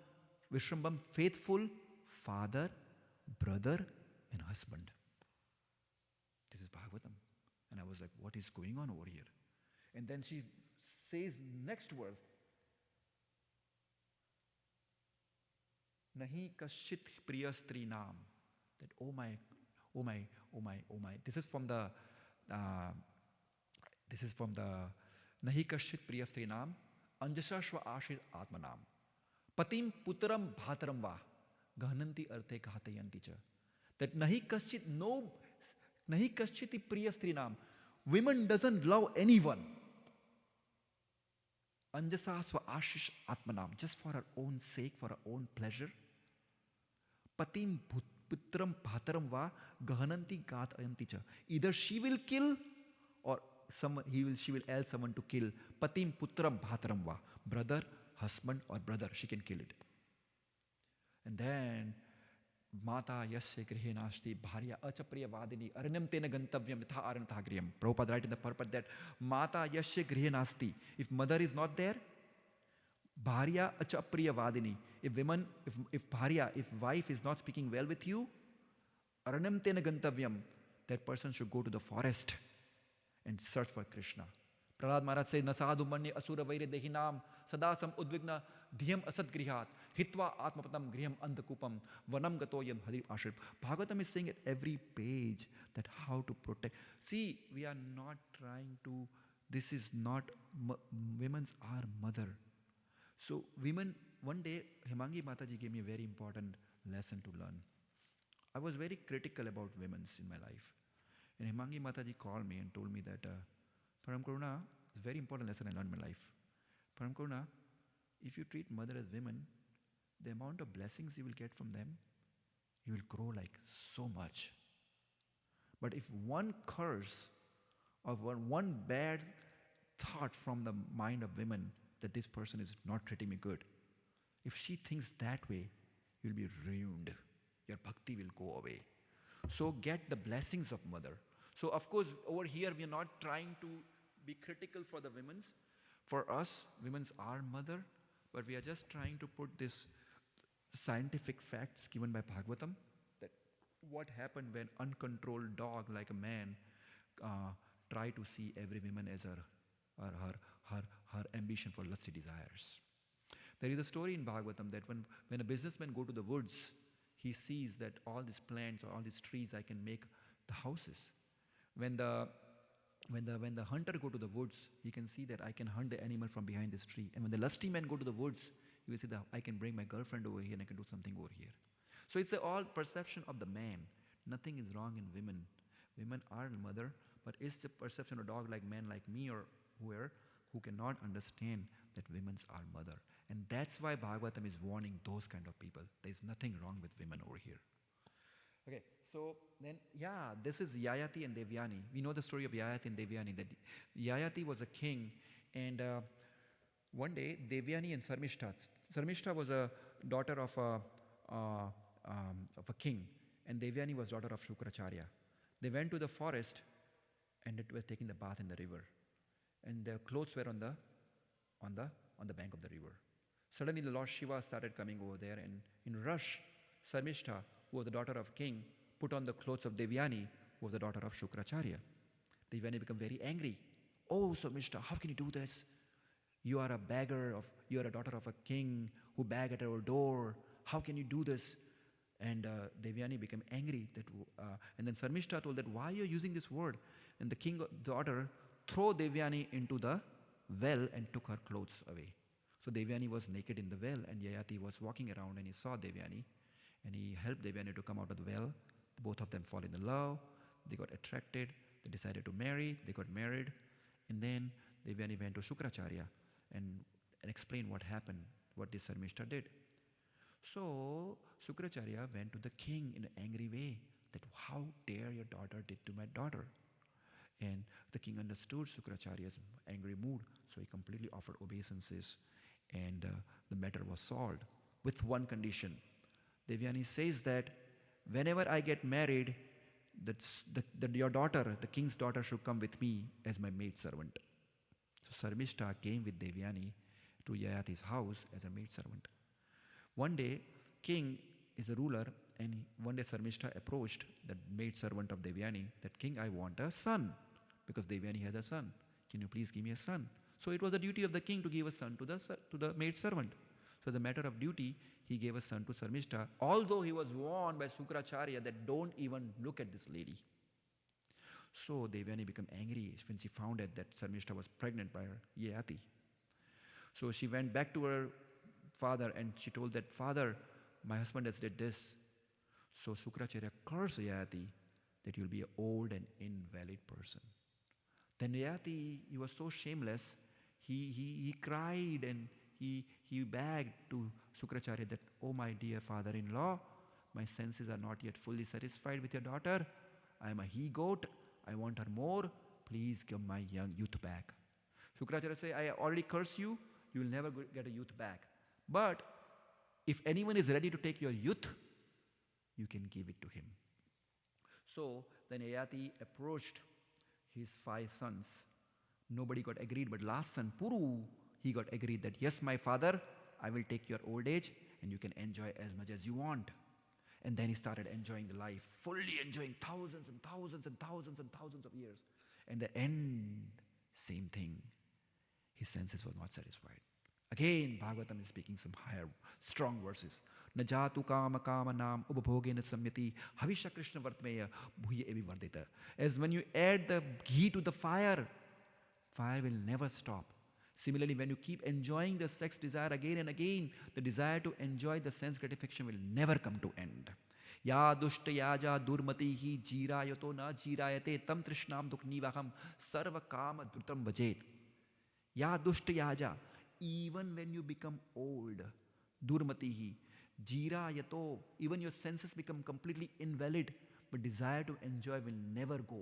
S1: Vishrambam, faithful father, brother, and husband. This is Bhagavatam. And I was like, what is going on over here? And then she says next verse, Nahi kashit priya stri naam. That, oh my. This is from the Nahi kashit priya stri naam. Anjashashva ashit atmanam. Patim putram bhataram va. Gahananti arte kahatayanti cha. That nahi kaschiti priya strinam. Women doesn't love anyone. Anjasa swa ashish atmanam, just for her own sake, for her own pleasure. Patim putram bhataram va gahananti gat ayanti cha. Either she will kill or she will else someone to kill. Patim putram bhataram va. Brother, husband or brother, she can kill it. And then Mata yasya grihe nasti bharya achapriya vadini aranyam tena gantavyam yatha aranatha griham. Prabhupada writes in the purport that Mata yasya grihe nasti. If mother is not there, bharya achapriya vadini. If wife is not speaking well with you, aranyam tena gantavyam. That person should go to the forest and search for Krishna. Prahlad Maharaj says, Nasadu manye asura vaire dehinam sadasam udvigna dhyam asad grihat hitva atmapatam griham andhakupam vanam gatoyam hadir ashrip. Bhagavatam is saying at every page that how to protect. See, we are not trying to, this is not, women's our mother. So women, one day Hemangi Mataji gave me a very important lesson to learn. I was very critical about women's in my life. And Hemangi Mataji called me and told me that, Parmakaruna, it's a very important lesson I learned in my life. Parmakaruna, if you treat mother as women, the amount of blessings you will get from them, you will grow like so much. But if one curse or one bad thought from the mind of women that this person is not treating me good, if she thinks that way, you'll be ruined. Your bhakti will go away. So get the blessings of mother. So of course, over here we are not trying to be critical for the women's. For us, women's are mother, but we are just trying to put this scientific facts given by Bhagavatam, that what happened when uncontrolled dog like a man try to see every woman as her ambition for lusty desires. There is a story in Bhagavatam that when a businessman go to the woods, he sees that all these plants or all these trees I can make the houses. When the hunter go to the woods, he can see that I can hunt the animal from behind this tree. And when the lusty man go to the woods, he will see that I can bring my girlfriend over here and I can do something over here. So it's all perception of the man. Nothing is wrong in women. Women are mother, but it's the perception of a dog like man like me or whoever who cannot understand that women's are mother. And that's why Bhagavatam is warning those kind of people. There's nothing wrong with women over here. Okay, so then, this is Yayati and Devyani. We know the story of Yayati and Devyani, that Yayati was a king, and one day Devyani and Sarmishta was a daughter of a king, and Devyani was daughter of Shukracharya. They went to the forest, and it was taking the bath in the river, and their clothes were on the bank of the river. Suddenly the Lord Shiva started coming over there, and in rush, Sarmishta, who was the daughter of king, put on the clothes of Devyani, who was the daughter of Shukracharya. Devyani became very angry. Oh, Sarmishta, how can you do this? You are a beggar, you are a daughter of a king who beg at our door. How can you do this? And Devyani became angry. And then Sarmishta told that, why are you using this word? And the king's daughter threw Devyani into the well and took her clothes away. So Devyani was naked in the well, and Yayati was walking around, and he saw Devyani. And he helped Devyani to come out of the well. Both of them fall in love. They got attracted. They decided to marry. They got married. And then Devyani went to Shukracharya and explained what happened, what this Sarmishta did. So Shukracharya went to the king in an angry way, that how dare your daughter did to my daughter. And the king understood Shukracharya's angry mood, so he completely offered obeisances, and the matter was solved with one condition. Devyani says that whenever I get married, that your daughter, the king's daughter, should come with me as my maidservant. So Sarmishta came with Devyani to Yayati's house as a maidservant. One day, king is a ruler, and one day Sarmishta approached the maidservant of Devyani that, King, I want a son, because Devyani has a son. Can you please give me a son? So it was the duty of the king to give a son to the maidservant. So the matter of duty, he gave a son to Sarmishta, although he was warned by Shukracharya that don't even look at this lady. So Devyani became angry when she found out that Sarmishta was pregnant by her Yayati. So she went back to her father and she told that, Father, my husband has did this. So Shukracharya cursed Yayati that you'll be an old and invalid person. Then Yayati, he was so shameless, he cried and he begged to Sukracharya that, oh my dear father-in-law, my senses are not yet fully satisfied with your daughter. I am a he-goat. I want her more. Please give my young youth back. Sukracharya said, I already curse you. You will never get a youth back. But if anyone is ready to take your youth, you can give it to him. So then Yayati approached his 5 sons. Nobody got agreed, but last son, Puru, he got agreed that, yes, my father, I will take your old age and you can enjoy as much as you want. And then he started enjoying the life, fully enjoying thousands and thousands and thousands and thousands of years. And the end, same thing. His senses were not satisfied. Again, Bhagavatam is speaking some higher, strong verses. Najatu kama kama nam ubhogena samyati havisha krishna vartmeya bhuya evi vardita. As when you add the ghee to the fire, fire will never stop. Similarly, when you keep enjoying the sex desire again and again, the desire to enjoy the sense gratification will never come to end. Ya dushta yaja durmatihi jirayato na jirayate tam trishnam duknivaham sarva kama drutam vajet. Ya dushta yaja, even when you become old, durmatihi, jirayato, even your senses become completely invalid, but desire to enjoy will never go,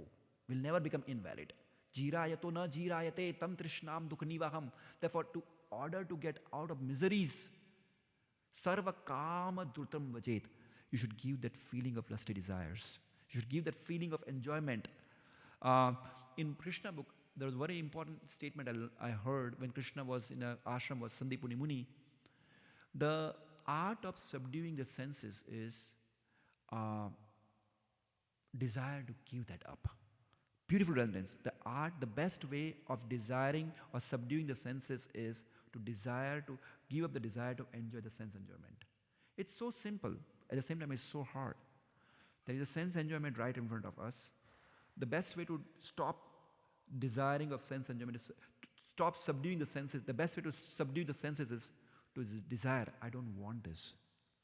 S1: will never become invalid. Jirayato na jirayate tam trishnam duknivaham. Therefore, to order to get out of miseries, sarva kama drutam vajet, you should give that feeling of lusty desires. You should give that feeling of enjoyment. In Krishna book, there was a very important statement I heard when Krishna was in an ashram, was Sandipuni Muni. The art of subduing the senses is desire to give that up. Beautiful residence. The best way of desiring or subduing the senses is to desire to give up the desire to enjoy the sense enjoyment. It's so simple. At the same time, it's so hard. There is a sense enjoyment right in front of us. The best way to stop desiring of sense enjoyment is to stop subduing the senses. The best way to subdue the senses is to desire, I don't want this.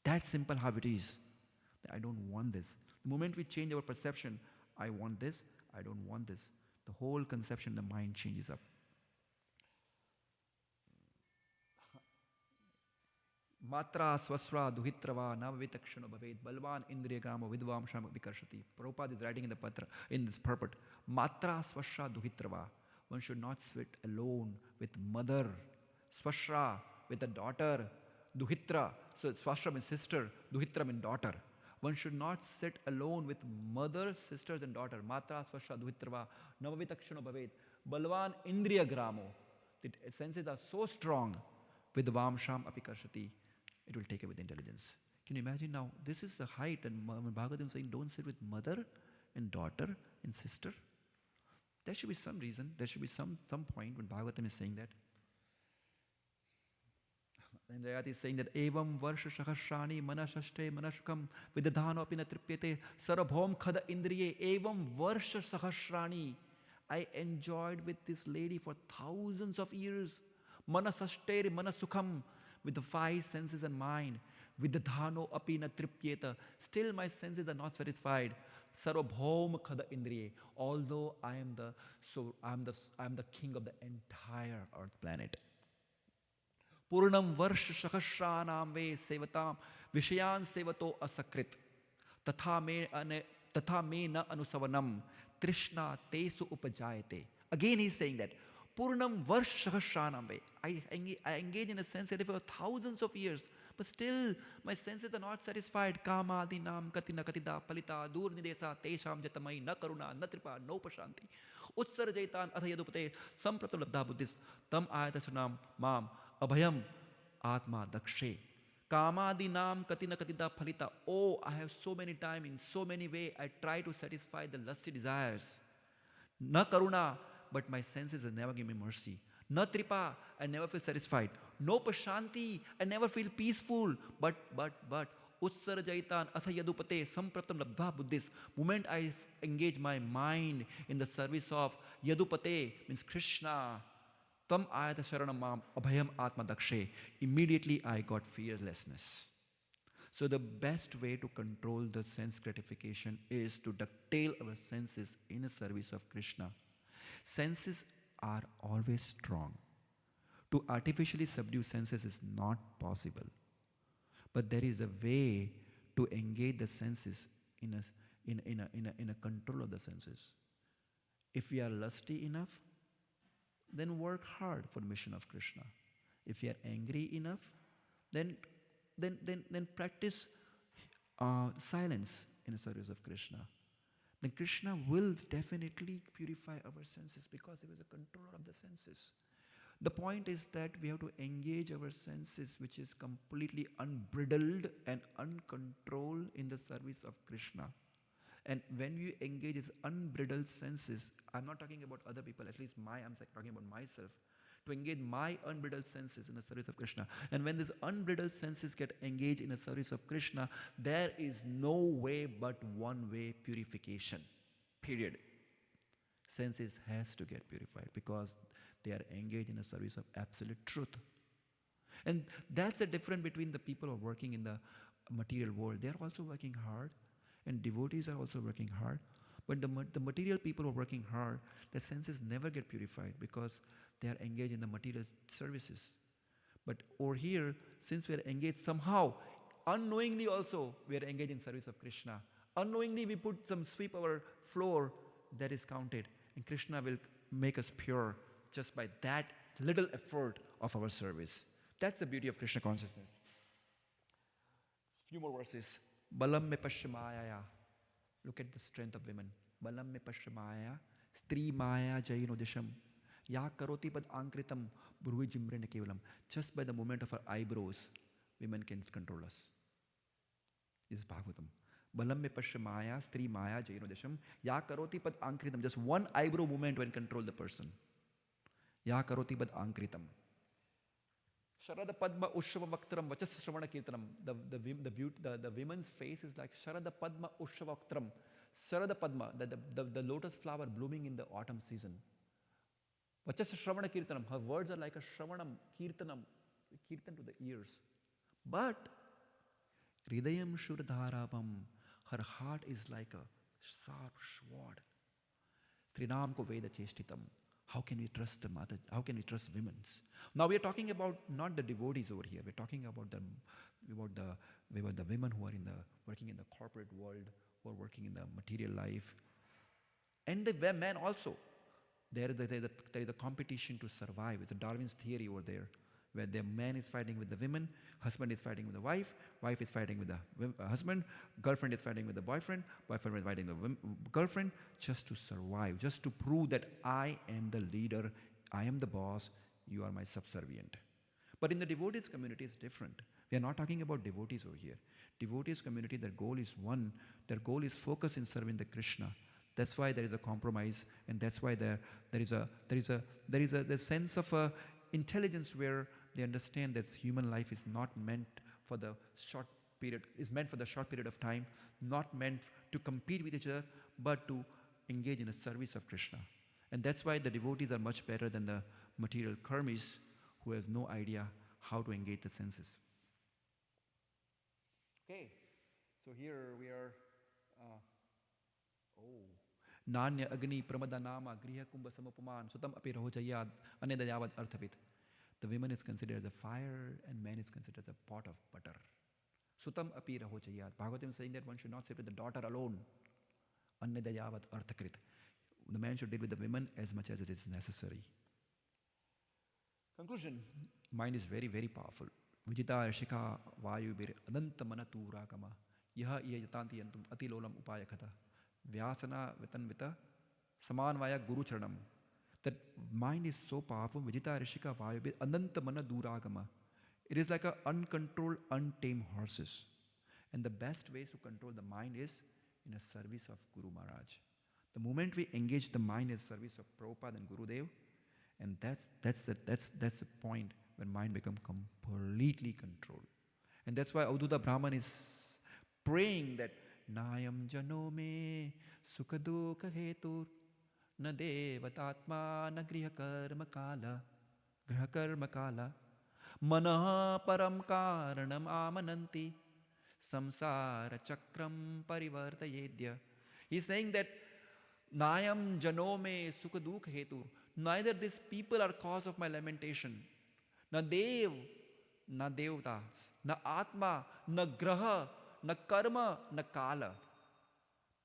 S1: That's simple how it is. I don't want this. The moment we change our perception, I want this, I don't want this, the whole conception, the mind changes up. Matra swasra duhitrava navavitakshano bhavet balvan indriya gramo vidvamsham vikarshati. Prabhupada is writing in the patra, in this purport. Matra swasra duhitrava. One should not sit alone with mother. Swasra with a daughter. Duhitra. So swasra means sister. Duhitra means daughter. One should not sit alone with mother, sisters and daughter. Matra swasra duhitrava navavitakshano bhavet balvan indriya gramo. The senses are so strong. Vidvamsham apikarshati. It will take away the intelligence. Can you imagine now? This is the height, and when Bhagavatam is saying, don't sit with mother and daughter and sister. There should be some reason. There should be some point when Bhagavatam is saying that. And Jayati is saying that evam varsha sahasrani manashashte manashukam vidadhano apina tripyate sarabhom khada indriye evam varsha sahasrani. I enjoyed with this lady for thousands of years. Manasashtere manasukham, with the 5 senses and mind. Vidadhano apina tripyeta. Still my senses are not satisfied. Sarvabhauma khada indriye. Although I am the king of the entire earth planet. Purnam varsha sahasranam ve sevatam vishayan sevato asakrit. Tatha me na anusavanam trishna tesu upajayate. Again he is saying that Purnam varsha sahasranam ve. I engage in a sensitive for thousands of years, but still my senses are not satisfied. Kama dinam katina katida palita dur nidesa tesham jatamai na karuna na tripa no pashanti. Utsar jaitan athayadupate sampratam labdha buddhis tam ayatasanam mam abhayam atma dakshe. Kama dinam katina katida palita. Oh, I have so many times in so many ways I try to satisfy the lusty desires. Na karuna, but my senses will never give me mercy. Na tripa, I never feel satisfied. No pashanti, I never feel peaceful. But, utsara jaitan atha yadupate sampratam labdha buddhis. Moment I engage my mind in the service of Yadupate, means Krishna, tam ayata sharanam mam abhayam atma dakshe. Immediately I got fearlessness. So the best way to control the sense gratification is to ducktail our senses in a service of Krishna. Senses are always strong. To artificially subdue senses is not possible. But there is a way to engage the senses in a control of the senses. If we are lusty enough, then work hard for the mission of Krishna. If you are angry enough, then practice silence in the service of Krishna. Then Krishna will definitely purify our senses because he was a controller of the senses. The point is that we have to engage our senses, which is completely unbridled and uncontrolled in the service of Krishna. And when you engage his unbridled senses, I'm not talking about other people, at least I'm talking about myself, to engage my unbridled senses in the service of Krishna. And when these unbridled senses get engaged in the service of Krishna, there is no way but one way purification. Period. Senses has to get purified because they are engaged in the service of absolute truth. And that's the difference between the people who are working in the material world. They are also working hard, and devotees are also working hard. But the material people who are working hard, their senses never get purified because they are engaged in the material services. But over here, since we are engaged somehow, unknowingly also, we are engaged in service of Krishna. Unknowingly, we put some sweep our floor, that is counted. And Krishna will make us pure just by that little effort of our service. That's the beauty of Krishna consciousness. Few more verses. Balam me pashyamayaya. Look at the strength of women. Balam me pashyamayaya. Stri maya jayino disham. Ya karoti pad ankritam. Bhruvi jimrene kevalam. Just by the movement of her eyebrows, women can control us. This is Bhagavatam. Balam me pashyamayaya. Stri maya jayino disham. Ya karoti pad ankritam. Just one eyebrow movement will control the person. Ya karoti pad ankritam. Sharada Padma Ushava Vaktram Vachas Shravana Kirtanam. The women's face is like Sharada Padma Ushava Vaktram. Sharada Padma, the lotus flower blooming in the autumn season. Vachas Shravana Kirtanam. Her words are like a Shravanam, Kirtanam, Kirtan to the ears. But Hridayam Shurdharabam. Her heart is like a sharp sword. Trinam ko Veda Chestitam. How can we trust the mother? How can we trust women? Now we are talking about not the devotees over here. We're talking about the women who are working in the corporate world, who are working in the material life, and the men also. There is a competition to survive. It's a Darwin's theory over there, where the man is fighting with the women, husband is fighting with the wife is fighting with the husband, girlfriend is fighting with the boyfriend is fighting with the girlfriend, just to survive, just to prove that I am the leader, I am the boss, you are my subservient. But in the devotees community, it's different. We are not talking about devotees over here. Devotees community, their goal is one. Their goal is focus in serving the Krishna. That's why there is a compromise, and that's why there is a sense of intelligence where they understand that human life is not meant for the short period, is meant for the short period of time, not meant to compete with each other, but to engage in a service of Krishna. And that's why the devotees are much better than the material karmis who has no idea how to engage the senses. Okay, so here we are. Nanya Agni Pramadanama Griha Kumbha Samapuman Sutam Api Rahojayad Anedayavad Arthavit. The woman is considered as a fire and man is considered as a pot of butter. Sutam Api Rahojayad. Bhagavatam is saying that one should not sit with the daughter alone. Anedayavad Arthakrit. The man should deal with the women as much as it is necessary. Conclusion. Mind is very, very powerful. Vijita Shika Vayubir Adanta Manatu Rakama. Yaha iya yatanti yantum atilolam upayakata. Vyasana Vitanvita Samanvaya Guru Charanam. That mind is so powerful. Vijita Rishika Vayubir Ananta Mana Duragama. It is like an uncontrolled, untamed horses. And the best ways to control the mind is in a service of Guru Maharaj. The moment we engage the mind in service of Prabhupada and Gurudev, and that's the point when mind becomes completely controlled. And that's why Avduta Brahman is praying that Nayam Janome Sukhaduka Hetur Na Devatatma Na Grihakarma Kala Manaha Param Karanam Amananti Samsara Chakram Parivartayedya. He's saying that Nayam janome sukaduk hetu. Neither these people are cause of my lamentation. Na dev, na devtas, na atma, na graha, na karma, na kala.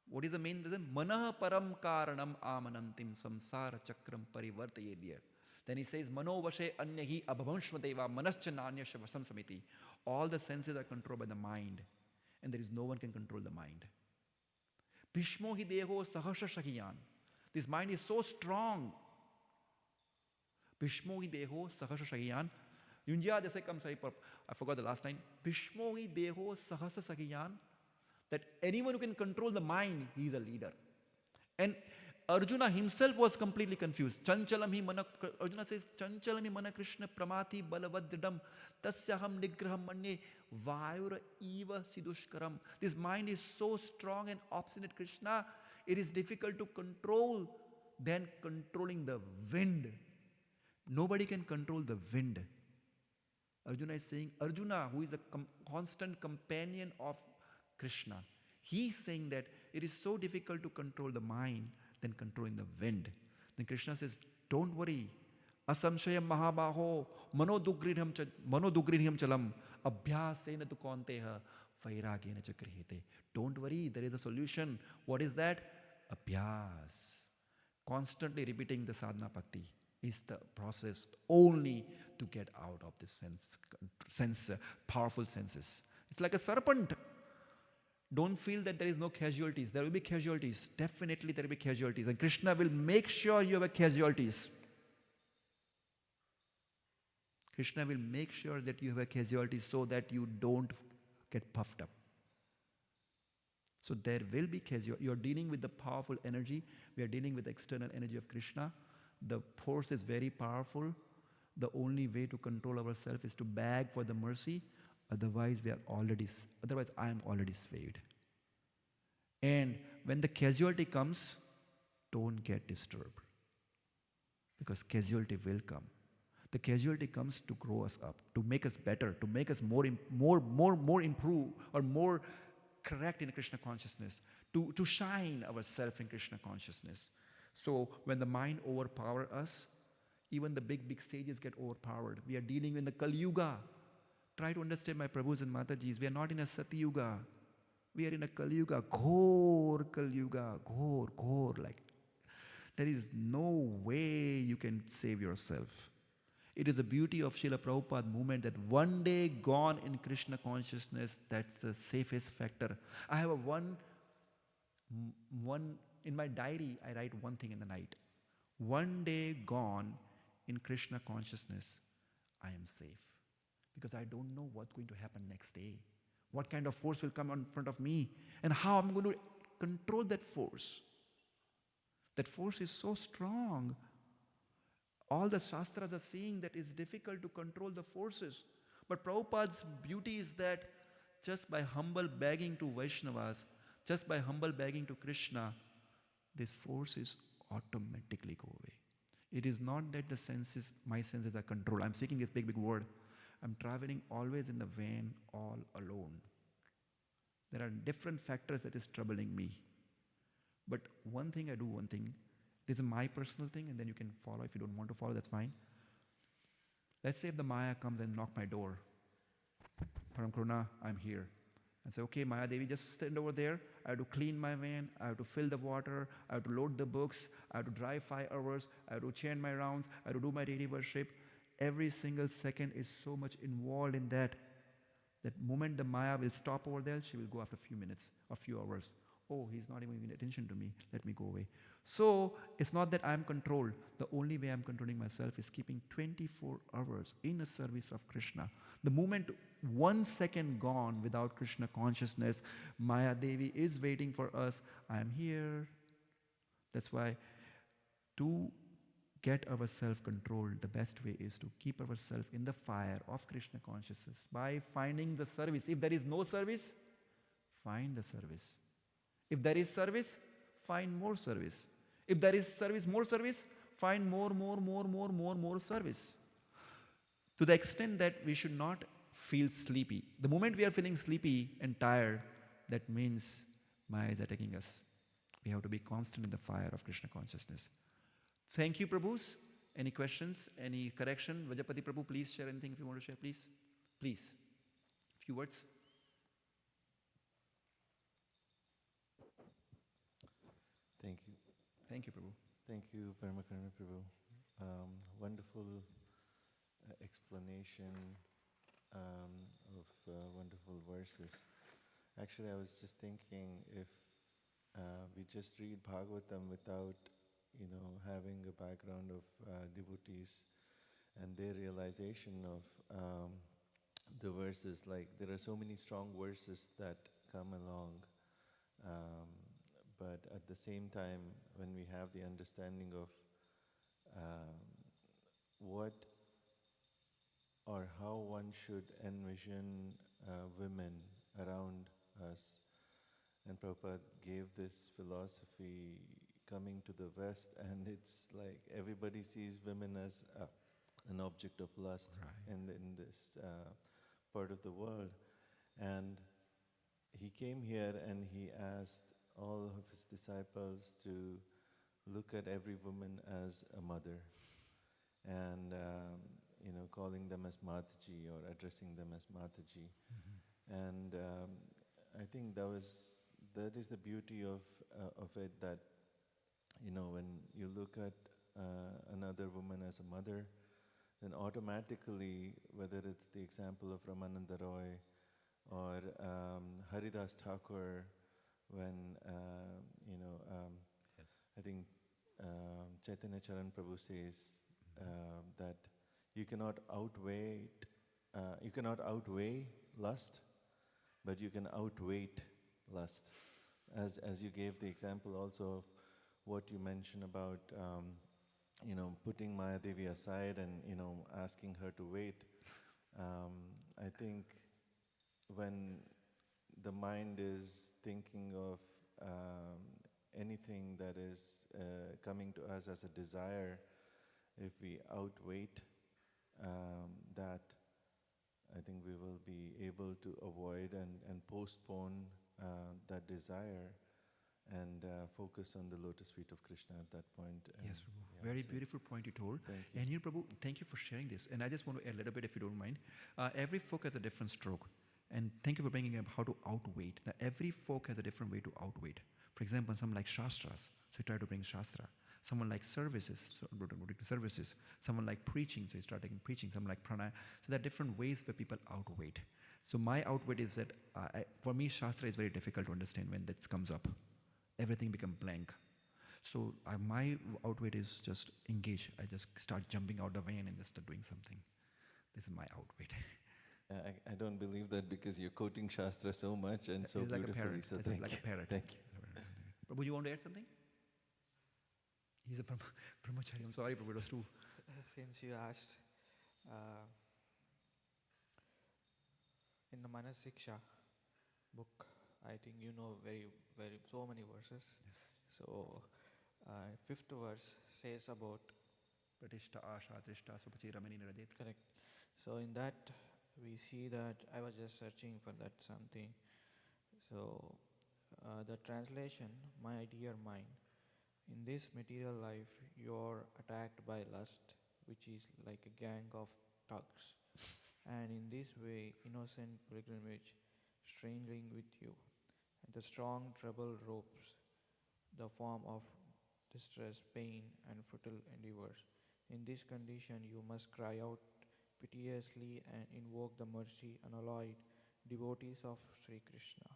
S1: What is the main reason? Manah param karanam amanantim samsara chakram parivartayedya. Then he says, Mano vashe anyahi abhavanshmadeva manascha nanyasha vasam samiti. All the senses are controlled by the mind, and there is no one can control the mind. Bhishmo hi deho sahasha shahiyan. This mind is so strong. Bhishmo hi deho sahasha shahiyan. Yunjya jase kam sahi par. I forgot the last line. Bhishmo hi deho sahasha shahiyan. That anyone who can control the mind, he is a leader. And Arjuna himself was completely confused. Chanchalam hi mana, Arjuna says, Chanchalam hi mana Krishna pramati balavadridam tasyaham nigraham manye vayura eva sidushkaram. This mind is so strong and obstinate, Krishna, it is difficult to control than controlling the wind. Nobody can control the wind. Arjuna is saying, Arjuna, who is a constant companion of Krishna, he's saying that it is so difficult to control the mind than controlling the wind. Then Krishna says, don't worry. Asamshayam mahabaho manodugridham chalam abhyasena tu konteha vairagena chakrihite. Don't worry, there is a solution. What is that? Abhyas. Constantly repeating the sadhana bhakti is the process only to get out of this powerful senses. It's like a serpent. Don't feel that there is no casualties. There will be casualties. Definitely there will be casualties. And Krishna will make sure you have casualties. Krishna will make sure that you have casualties so that you don't get puffed up. So there will be casualties. You are dealing with the powerful energy. We are dealing with the external energy of Krishna. The force is very powerful. The only way to control ourselves is to beg for the mercy. Otherwise, I am already swayed. And when the casualty comes, don't get disturbed. Because casualty will come. The casualty comes to grow us up, to make us better, to make us more improve or more correct in Krishna consciousness, to shine ourselves in Krishna consciousness. So when the mind overpowers us, even the big sages get overpowered. We are dealing in the Kali Yuga. Try to understand, my Prabhus and Matajis, we are not in a Sati Yuga. We are in a Kali Yuga, Ghor Kali Yuga, Ghor. Like, there is no way you can save yourself. It is the beauty of Srila Prabhupada movement that one day gone in Krishna consciousness, that's the safest factor. I have one in my diary, I write one thing in the night. One day gone in Krishna consciousness, I am safe. Because I don't know what's going to happen next day. What kind of force will come in front of me and how I'm going to control that force. That force is so strong. All the Shastras are saying that it's difficult to control the forces. But Prabhupada's beauty is that just by humble begging to Vaishnavas, just by humble begging to Krishna, these forces automatically go away. It is not that my senses are controlled. I'm speaking this big word. I'm traveling always in the van all alone. There are different factors that is troubling me. But one thing. This is my personal thing, and then you can follow. If you don't want to follow, that's fine. Let's say if the Maya comes and knock my door. Parmakaruna, I'm here. I say, okay, Maya Devi, just stand over there. I have to clean my van. I have to fill the water. I have to load the books. I have to drive 5 hours. I have to chant my rounds. I have to do my daily worship. Every single second is so much involved in that. That moment the Maya will stop over there, she will go after a few minutes, a few hours. Oh, he's not even giving attention to me. Let me go away. So it's not that I'm controlled. The only way I'm controlling myself is keeping 24 hours in a service of Krishna. The moment 1 second gone without Krishna consciousness, Maya Devi is waiting for us. I am here. That's why to get ourselves controlled, the best way is to keep ourselves in the fire of Krishna consciousness by finding the service. If there is no service, find the service. If there is service, find more service. If there is service, more service, find more service. To the extent that we should not feel sleepy. The moment we are feeling sleepy and tired, that means Maya is attacking us. We have to be constant in the fire of Krishna consciousness. Thank you, Prabhus. Any questions? Any correction? Vajapati Prabhu, please share anything if you want to share, please. Please. Few words.
S2: Thank you.
S1: Thank you, Prabhu.
S2: Thank you, Parmakaruna Prabhu. Wonderful explanation of wonderful verses. Actually, I was just thinking if we just read Bhagavatam without, having a background of devotees and their realization of the verses, like there are so many strong verses that come along. But at the same time, when we have the understanding of what or how one should envision women around us, and Prabhupada gave this philosophy coming to the West, and it's like everybody sees women as an object of lust in this part of the world. And he came here and he asked all of his disciples to look at every woman as a mother, and calling them as Mataji or addressing them as Mataji. Mm-hmm. And I think that is the beauty of it, that when you look at another woman as a mother, then automatically, whether it's the example of Ramananda Roy or Haridas Thakur, when
S1: yes.
S2: I think Chaitanya Charan Prabhu says that you cannot outweigh lust, but you can outweight lust. As you gave the example also of what you mentioned about putting Maya Devi aside and asking her to wait. I think when the mind is thinking of anything that is coming to us as a desire, if we outweight that, I think we will be able to avoid and postpone that desire and focus on the lotus feet of Krishna at that point.
S1: Yes, Prabhu. Yeah, very beautiful point you told.
S2: Thank you.
S1: And you, Prabhu, thank you for sharing this. And I just want to add a little bit, if you don't mind. Every folk has a different stroke. And thank you for bringing up how to outweight. Now, every folk has a different way to outweight. For example, someone like Shastras, so he tried to bring Shastra. Someone like services, so services. Someone like preaching, so he started taking preaching. Someone like pranayama. So there are different ways where people outweight. So my outweight is that, for me, Shastra is very difficult to understand when that comes up. Everything becomes blank. So my outweight is just engage. I just start jumping out the van and just start doing something. This is my outweight.
S2: I don't believe that, because you're quoting Shastra so much and so
S1: like
S2: beautifully. So
S1: thank you. Like a parrot.
S2: Thank you.
S1: Prabhu, you want to add something? He's a brahmachari. I'm sorry, Prabhu, it was too.
S3: Since you asked, in the Manasiksha book, I think you know so many verses.
S1: Yes.
S3: So, fifth verse says about
S1: Pratishta asha trishta supachirami niradet.
S3: Correct. So in that we see that I was just searching for that something. So the translation, my dear mind, in this material life you're attacked by lust, which is like a gang of thugs. And in this way, innocent pilgrimage strangling with you. And the strong treble ropes, the form of distress, pain, and futile endeavors. In this condition, you must cry out piteously and invoke the mercy unalloyed devotees of Sri Krishna,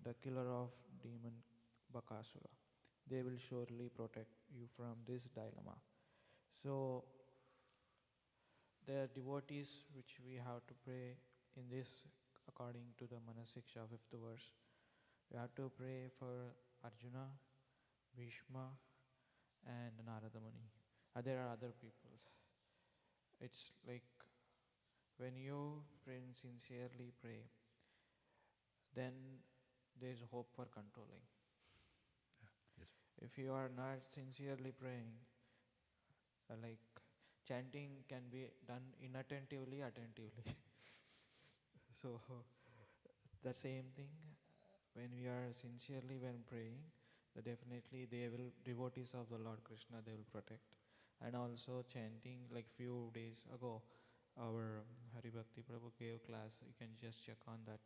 S3: the killer of demon Bakasura. They will surely protect you from this dilemma. So, there are devotees which we have to pray in this, according to the Manasiksha 5th verse. We have to pray for Arjuna, Bhishma, and Narada Muni. There are other people. It's like when you sincerely pray, then there is hope for controlling.
S1: Yes.
S3: If you are not sincerely praying, like chanting can be done inattentively, attentively. So the same thing, when we are sincerely praying, that definitely they will, devotees of the Lord Krishna, they will protect. And also chanting, like few days ago, our Hari Bhakti Prabhu gave class, you can just check on that.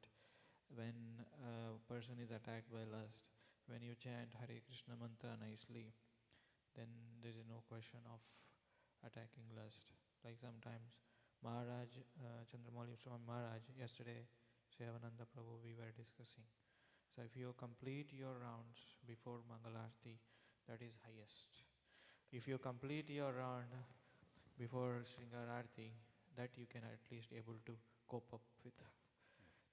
S3: When a person is attacked by lust, when you chant Hare Krishna mantra nicely, then there is no question of attacking lust. Like sometimes Maharaj, Chandramauli Swami Maharaj, yesterday, Sevananda Prabhu, we were discussing. So if you complete your rounds before Mangalarti, that is highest. If you complete your round before Sringararti, that you can at least able to cope up with.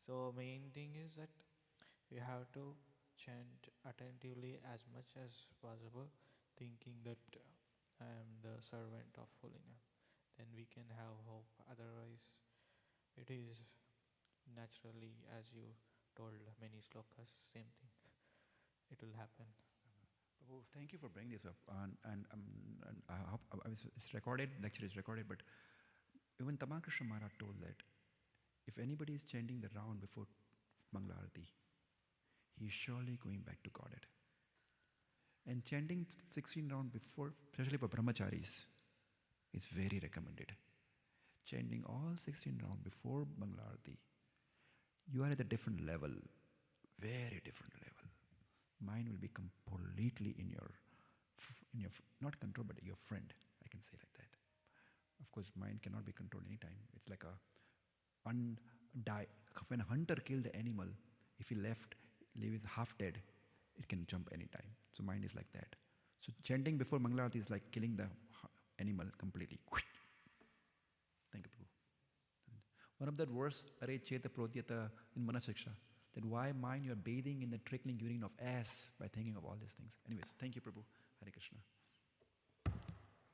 S3: So main thing is that you have to chant attentively as much as possible, thinking that I am the servant of holy name. Then we can have hope. Otherwise, it is naturally, as you told many slokas, same thing. It will happen.
S1: Prabhu, thank you for bringing this up. And I hope it's recorded, lecture is recorded, but even Tamakrishna Maharaj told that if anybody is chanting the round before Mangalarti, he is surely going back to Godhead. And chanting 16 round before, especially for brahmacharis, is very recommended. Chanting all 16 round before Mangalarti, you are at a different level, very different level. Mind will be completely in your not control, but your friend. I can say like that. Of course, mind cannot be controlled anytime. It's like when a hunter killed the animal, if he leaves half dead, it can jump anytime. So mind is like that. So chanting before Mangalarti is like killing the animal completely. Thank you, Prabhu. One of that verse, Are Cheta Prodyata in Manasiksha, that why mind you're bathing in the trickling urine of ass by thinking of all these things. Anyways, thank you, Prabhu. Hare Krishna.